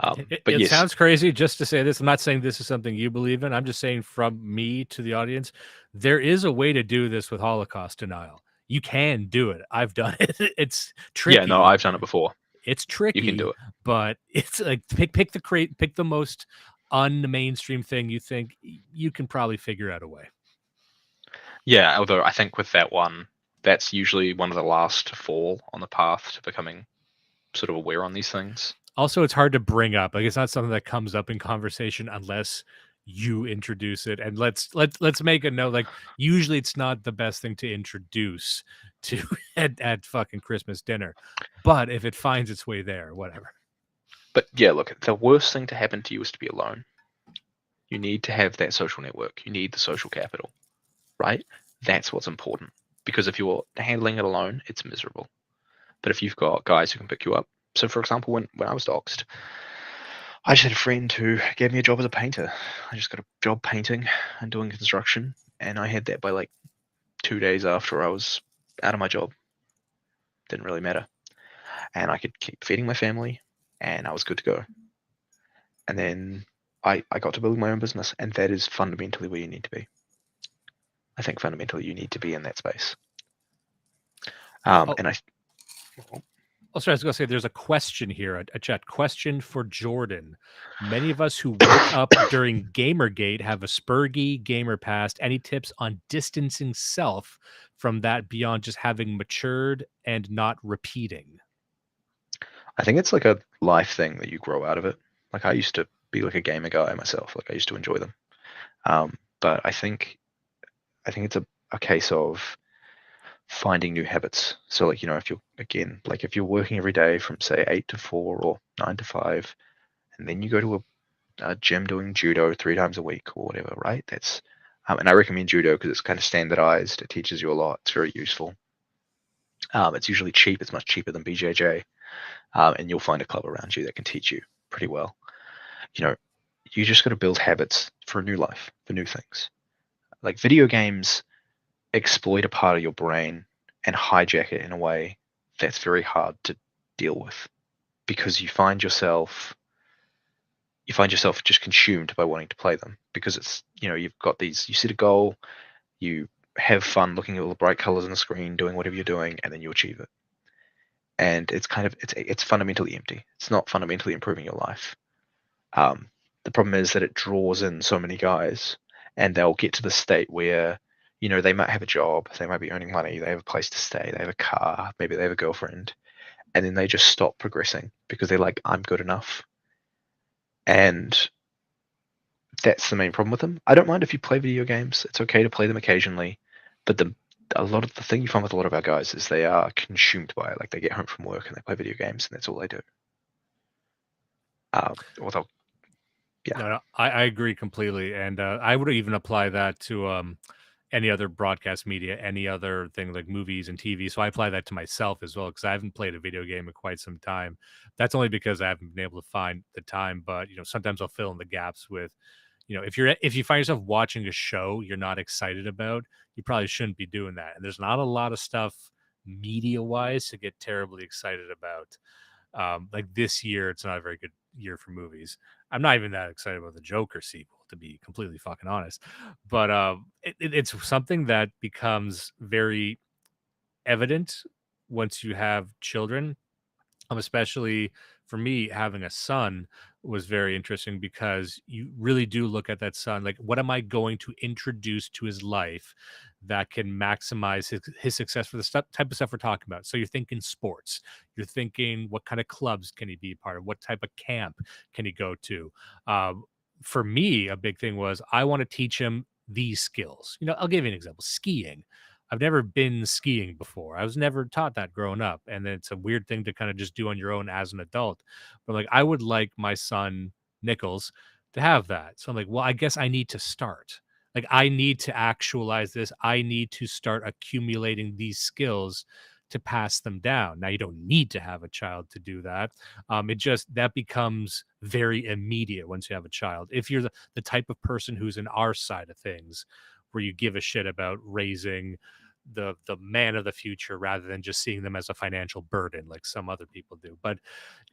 S3: But
S1: It
S3: yes,
S1: sounds crazy just to say this. I'm not saying this is something you believe in. I'm just saying, from me to the audience, there is a way to do this with Holocaust denial. You can do it. I've done it. It's tricky.
S3: Yeah, no, I've done it before.
S1: It's tricky.
S3: You can do it,
S1: but it's like pick the most un-mainstream thing you think you can probably figure out a way.
S3: Yeah, although I think with that one, that's usually one of the last to fall on the path to becoming sort of aware on these things.
S1: Also, it's hard to bring up. Like, it's not something that comes up in conversation unless you introduce it. And let's make a note. Like, usually it's not the best thing to introduce to at fucking Christmas dinner. But if it finds its way there, whatever.
S3: But yeah, look, the worst thing to happen to you is to be alone. You need to have that social network. You need the social capital, right? That's what's important. Because if you're handling it alone, it's miserable. But if you've got guys who can pick you up. So for example, when I was doxed, I just had a friend who gave me a job as a painter. I just got a job painting and doing construction. And I had that by like 2 days after I was out of my job. Didn't really matter. And I could keep feeding my family and I was good to go. And then I got to build my own business, and that is fundamentally where you need to be. I think fundamentally you need to be in that space.
S1: Oh,
S2: And I
S1: oh, sorry, I was going to say there's a question here, a chat question for Jordan. Many of us who woke up during Gamergate have a Spurgy gamer past. Any tips on distancing self from that beyond just having matured and not repeating?
S2: I think it's like a life thing that you grow out of it. Like I used to be like a gamer guy myself. Like I used to enjoy them. But I think it's a case of finding new habits. So like, if you're again, like if you're working every day from say 8 to 4 or 9 to 5, and then you go to a gym doing judo 3 times a week or whatever, right? That's and I recommend judo because it's kind of standardized. It teaches you a lot. It's very useful. It's usually cheap. It's much cheaper than BJJ, and you'll find a club around you that can teach you pretty well. You just got to build habits for a new life, for new things. Like video games exploit a part of your brain and hijack it in a way that's very hard to deal with because you find yourself just consumed by wanting to play them because it's you've got you set a goal, you have fun looking at all the bright colors on the screen, doing whatever you're doing, and then you achieve it. And it's fundamentally empty. It's not fundamentally improving your life. The problem is that it draws in so many guys, and they'll get to the state where they might have a job, they might be earning money, they have a place to stay, they have a car, maybe they have a girlfriend, and then they just stop progressing because they're like, I'm good enough. And that's the main problem with them. I don't mind if you play video games. It's okay to play them occasionally, but a lot of the thing you find with a lot of our guys is they are consumed by it. Like they get home from work and they play video games and that's all they do. Although, yeah.
S1: No, I agree completely, and I would even apply that to any other broadcast media, any other thing like movies and TV. So I apply that to myself as well because I haven't played a video game in quite some time. That's only because I haven't been able to find the time. But sometimes I'll fill in the gaps with, if you find yourself watching a show you're not excited about, you probably shouldn't be doing that. And there's not a lot of stuff media wise to get terribly excited about. Like this year, it's not a very good year for movies. I'm not even that excited about the Joker sequel, to be completely fucking honest. But it's something that becomes very evident once you have children. Especially for me, having a son was very interesting because you really do look at that son like, what am I going to introduce to his life that can maximize his success for the type of stuff we're talking about? So you're thinking sports, you're thinking what kind of clubs can he be a part of, what type of camp can he go to. For me, a big thing was I want to teach him these skills. I'll give you an example: skiing. I've never been skiing before. I was never taught that growing up. And then it's a weird thing to kind of just do on your own as an adult. But like, I would like my son, Nichols, to have that. So I'm like, well, I guess I need to start. Like, I need to actualize this. I need to start accumulating these skills to pass them down. Now, you don't need to have a child to do that. That becomes very immediate once you have a child. If you're the type of person who's in our side of things, where you give a shit about raising the man of the future rather than just seeing them as a financial burden like some other people do. But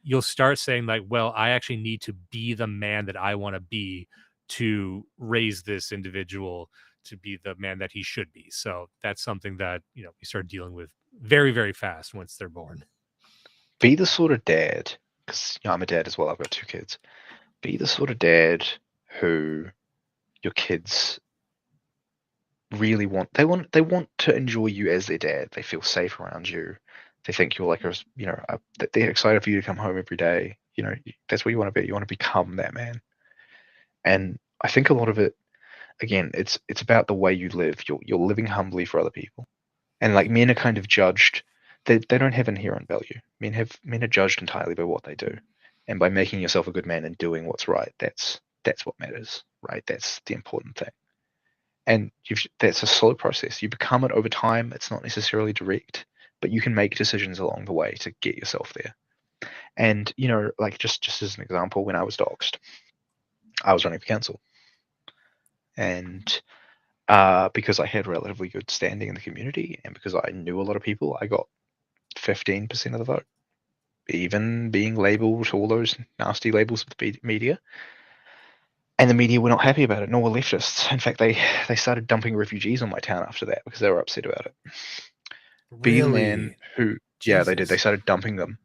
S1: you'll start saying like, well, I actually need to be the man that I want to be to raise this individual to be the man that he should be. So that's something that we start dealing with very, very fast once they're born.
S2: Be the sort of dad, because I'm a dad as well, I've got 2 kids. Be the sort of dad who your kids really want to enjoy you as their dad. They feel safe around you. They think you're like they're excited for you to come home every day. That's what you want to be. You want to become that man. And I think a lot of it, again, it's about the way you live. You're living humbly for other people. And like men are kind of judged. They don't have inherent value. Men are judged entirely by what they do. And by making yourself a good man and doing what's right, that's what matters, right? That's the important thing. And that's a slow process. You become it over time. It's not necessarily direct, but you can make decisions along the way to get yourself there. And like just as an example, when I was doxed, I was running for council, and because I had relatively good standing in the community, and because I knew a lot of people, I got 15% of the vote, even being labelled all those nasty labels with the media. And the media were not happy about it, nor were leftists. In fact, they started dumping refugees on my town after that because they were upset about it. Be the man
S1: Really?
S2: who, yeah, they did. They
S1: Jesus.
S2: started dumping them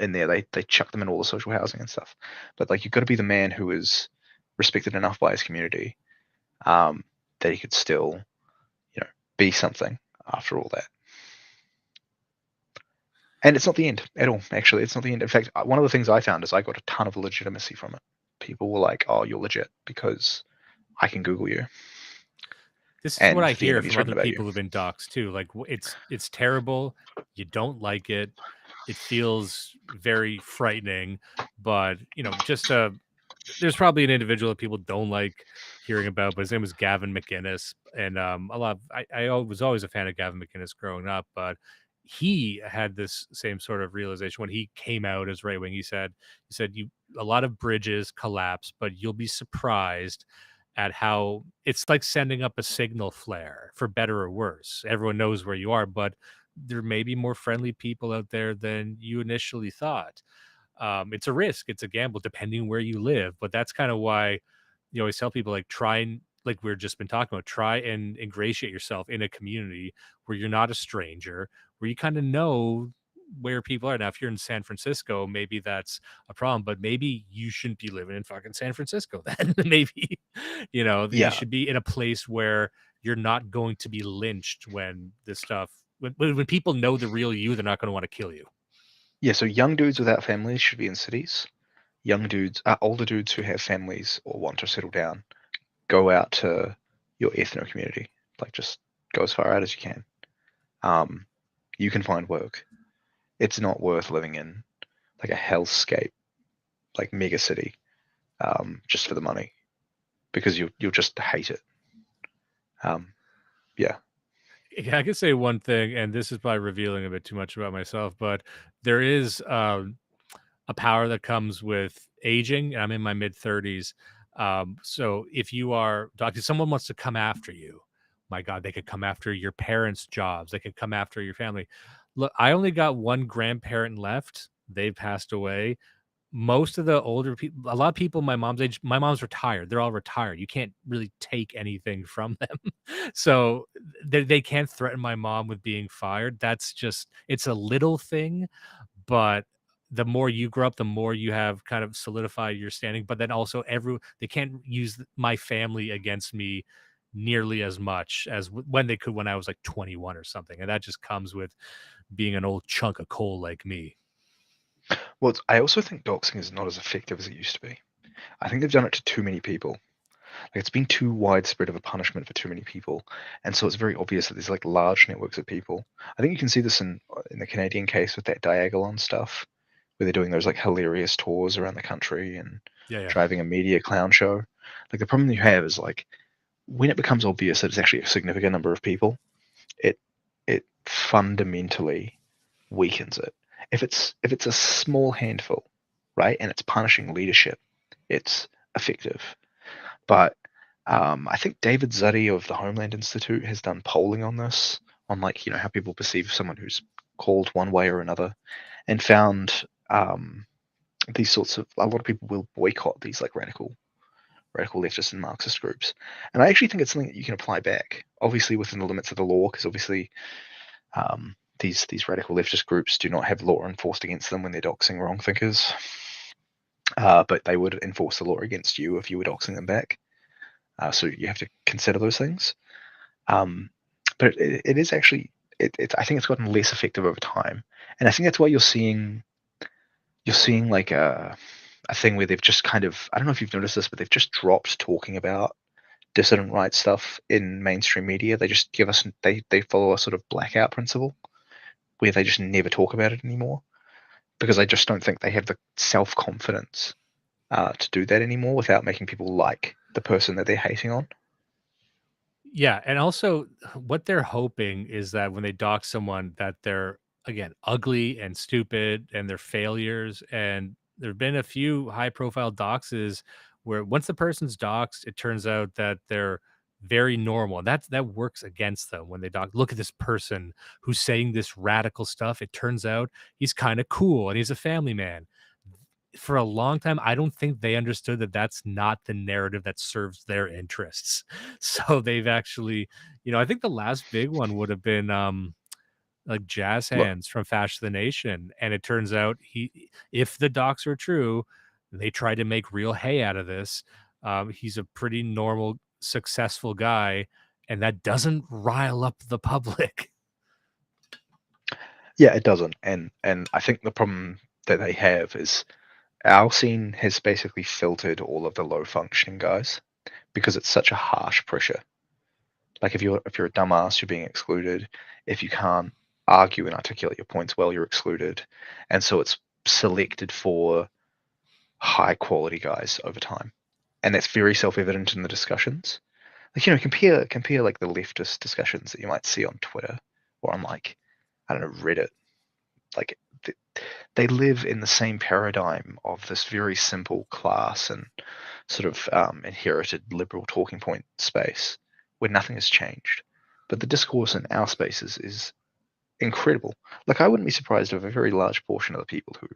S2: in there. They chucked them in all the social housing and stuff. But like, you've got to be the man who is respected enough by his community that he could still, be something after all that. And it's not the end at all. Actually, it's not the end. In fact, one of the things I found is I got a ton of legitimacy from it. People were like, "Oh, you're legit because I can Google you,
S1: This is what
S2: and
S1: I
S2: the
S1: hear
S2: internet's
S1: from
S2: written
S1: other
S2: about you."
S1: people who've been doxxed too. Like it's terrible. You don't like it. It feels very frightening, but just there's probably an individual that people don't like hearing about, but his name was Gavin McInnes, and I was always a fan of Gavin McInnes growing up, but he had this same sort of realization when he came out as right wing. He said you a lot of bridges collapse, but you'll be surprised at how it's like sending up a signal flare for better or worse. Everyone knows where you are, but there may be more friendly people out there than you initially thought. It's a risk, it's a gamble depending where you live, but that's kind of why you always tell people like try and like we've just been talking about, try and ingratiate yourself in a community where you're not a stranger, where you kind of know where people are. Now, if you're in San Francisco, maybe that's a problem, but maybe you shouldn't be living in fucking San Francisco then. Maybe, you
S2: Yeah,
S1: should be in a place where you're not going to be lynched when this stuff, when people know the real you, they're not going to want to kill you.
S2: yeah. So young dudes without families should be in cities. Young dudes, older dudes who have families or want to settle down, go out to your ethno community. Like, just go as far out as you can. Um, you can find work. It's not worth living in like a hellscape, like mega city, just for the money, because you'll just hate it. Um, yeah,
S1: Yeah, I could say one thing, and this is probably revealing a bit too much about myself, but there is a power that comes with aging. And I'm in my mid 30s. So if you are, if someone wants to come after you, my God, they could come after your parents' jobs. They could come after your family. Look, I only got one grandparent left. They've passed away. Most of the older people, a lot of people my mom's age, my mom's retired. They're all retired. You can't really take anything from them. So they can't threaten my mom with being fired. That's just, it's a little thing, but the more you grow up, the more you have kind of solidified your standing. But then also they can't use my family against me nearly as much as when they could when I was like 21 or something. And that just comes with being an old chunk of coal like me.
S2: well, I also think doxing is not as effective as it used to be. I think they've done it to too many people. Like, it's been too widespread of a punishment for too many people, and so it's very obvious that there's like large networks of people. I think you can see this in the Canadian case with that Diagolon stuff, where they're doing those like hilarious tours around the country and
S1: Yeah, yeah.
S2: driving a media clown show. Like, the problem you have is like when it becomes obvious that it's actually a significant number of people, it fundamentally weakens it. If it's a small handful, right, and it's punishing leadership, it's effective. But I think David Zuddy of the Homeland Institute has done polling on this, on like how people perceive someone who's called one way or another, and found these sorts of, a lot of people will boycott these like radical leftist and Marxist groups. And I actually think it's something that you can apply back, obviously within the limits of the law, because obviously these radical leftist groups do not have law enforced against them when they're doxing wrong thinkers. But they would enforce the law against you if you were doxing them back. So you have to consider those things. But it is actually, I think it's gotten less effective over time. And I think that's why you're seeing like a thing where they've just kind of, I don't know if you've noticed this, but they've just dropped talking about dissident rights stuff in mainstream media. They just give us, they follow a sort of blackout principle where they just never talk about it anymore, because I just don't think they have the self-confidence to do that anymore without making people like the person that they're hating on.
S1: Yeah, and also what they're hoping is that when they dox someone that they're again ugly and stupid and they're failures. And there've been a few high profile doxes where once the person's doxed, it turns out that they're very normal. And that works against them when they dox. Look at this person who's saying this radical stuff. It turns out he's kind of cool and he's a family man. For a long time, I don't think they understood that that's not the narrative that serves their interests. So they've actually, I think the last big one would have been like Jazz
S2: Look,
S1: Hands from Fash the Nation. And it turns out if the docs are true, they tried to make real hay out of this. He's a pretty normal, successful guy, and that doesn't rile up the public.
S2: yeah, it doesn't, and I think the problem that they have is our scene has basically filtered all of the low functioning guys because it's such a harsh pressure. Like if you're a dumbass, you're being excluded. If you can't argue and articulate your points well, you're excluded, and so it's selected for high quality guys over time, and that's very self evident in the discussions. Like compare like the leftist discussions that you might see on Twitter or on like I don't know Reddit. Like they live in the same paradigm of this very simple class and sort of inherited liberal talking point space where nothing has changed. But the discourse in our spaces is incredible. Like I wouldn't be surprised if a very large portion of the people who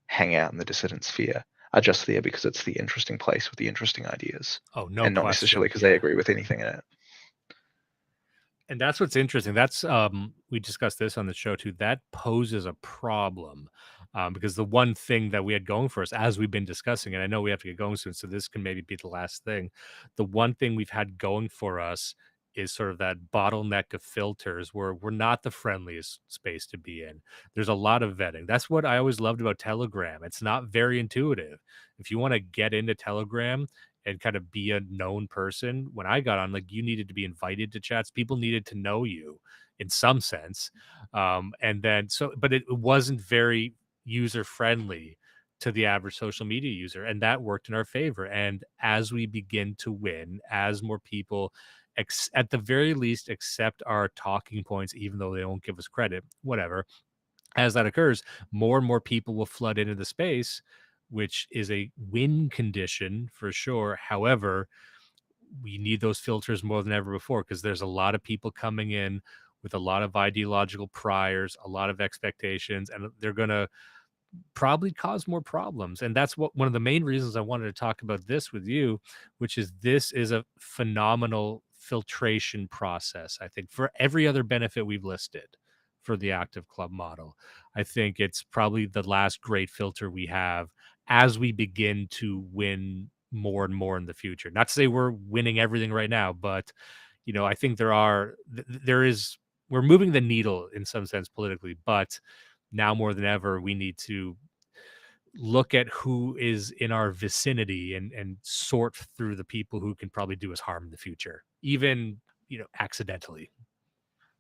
S2: hang out in the dissident sphere are just there because it's the interesting place with the interesting ideas.
S1: Oh, no
S2: And not
S1: question.
S2: necessarily because they agree with anything in it.
S1: And that's what's interesting. That's we discussed this on the show too. That poses a problem because the one thing that we had going for us, as we've been discussing, and I know we have to get going soon, so this can maybe be the last thing. The one thing we've had going for us is sort of that bottleneck of filters where we're not the friendliest space to be in. There's a lot of vetting. That's what I always loved about Telegram. It's not very intuitive. If you want to get into Telegram and kind of be a known person, when I got on, like, you needed to be invited to chats. People needed to know you in some sense. And then but it wasn't very user friendly to the average social media user, and that worked in our favor. And as we begin to win, as more people at the very least accept our talking points, even though they don't give us credit, whatever, as that occurs, more and more people will flood into the space, which is a win condition for sure. However, we need those filters more than ever before because there's a lot of people coming in with a lot of ideological priors, a lot of expectations, and they're going to probably cause more problems. And that's one of the main reasons I wanted to talk about this with you, which is this is a phenomenal filtration process, I think, for every other benefit we've listed for the active club model. I think it's probably the last great filter we have as we begin to win more and more in the future. Not to say we're winning everything right now, but I think we're moving the needle in some sense politically, but now more than ever, we need to look at who is in our vicinity and sort through the people who can probably do us harm in the future, even, accidentally.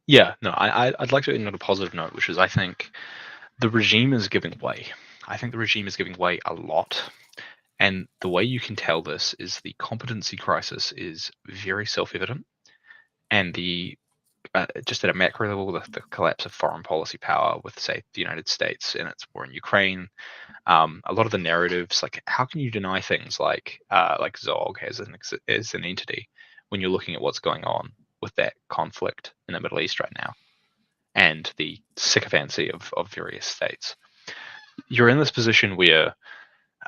S3: Yeah, no, I'd like to end on a positive note, which is I think the regime is giving way. I think the regime is giving way a lot. And the way you can tell this is the competency crisis is very self-evident. And just at a macro level, the collapse of foreign policy power with, say, the United States and its war in Ukraine, a lot of the narratives, like how can you deny things like Zog as an entity when you're looking at what's going on with that conflict in the Middle East right now and the sycophancy of various states? You're in this position where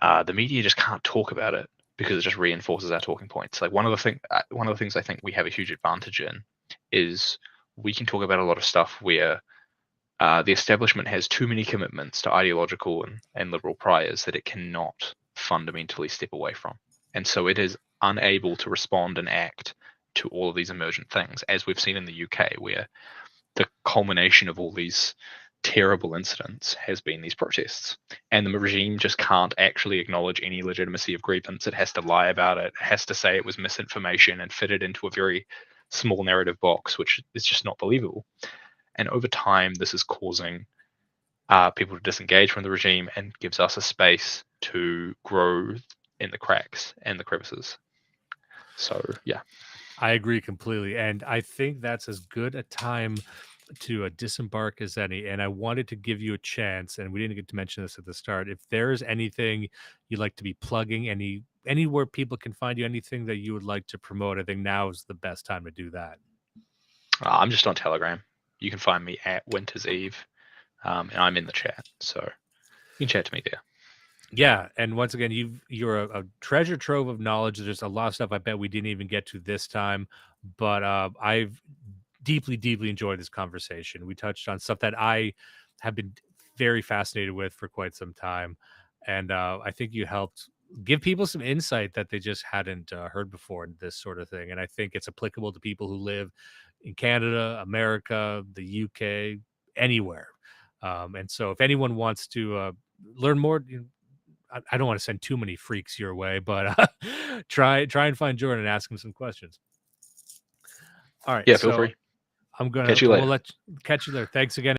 S3: the media just can't talk about it because it just reinforces our talking points. Like one of the things I think we have a huge advantage in is we can talk about a lot of stuff where the establishment has too many commitments to ideological and liberal priors that it cannot fundamentally step away from. And so it is unable to respond and act to all of these emergent things, as we've seen in the UK, where the culmination of all these terrible incidents has been these protests. And the regime just can't actually acknowledge any legitimacy of grievance. It has to lie about it. It has to say it was misinformation and fit it into a very small narrative box, which is just not believable. And over time, this is causing people to disengage from the regime and gives us a space to grow in the cracks and the crevices. So, yeah.
S1: I agree completely. And I think that's as good a time to disembark as any. And I wanted to give you a chance, and we didn't get to mention this at the start. If there's anything you'd like to be plugging, anywhere people can find you, anything that you would like to promote, I think now is the best time to do that.
S3: I'm just on Telegram. You can find me at Winter's Eve, and I'm in the chat. So you can chat to me there.
S1: Yeah, and once again, you're a treasure trove of knowledge. There's a lot of stuff I bet we didn't even get to this time, but I've deeply, deeply enjoyed this conversation. We touched on stuff that I have been very fascinated with for quite some time. And I think you helped give people some insight that they just hadn't heard before in this sort of thing. And I think it's applicable to people who live in Canada, America, the UK, anywhere. And so if anyone wants to learn more, I don't want to send too many freaks your way, but try and find Jordan and ask him some questions. All right.
S3: Yeah, feel free.
S1: I'm gonna
S3: Catch you later.
S1: We'll catch you there. Thanks again.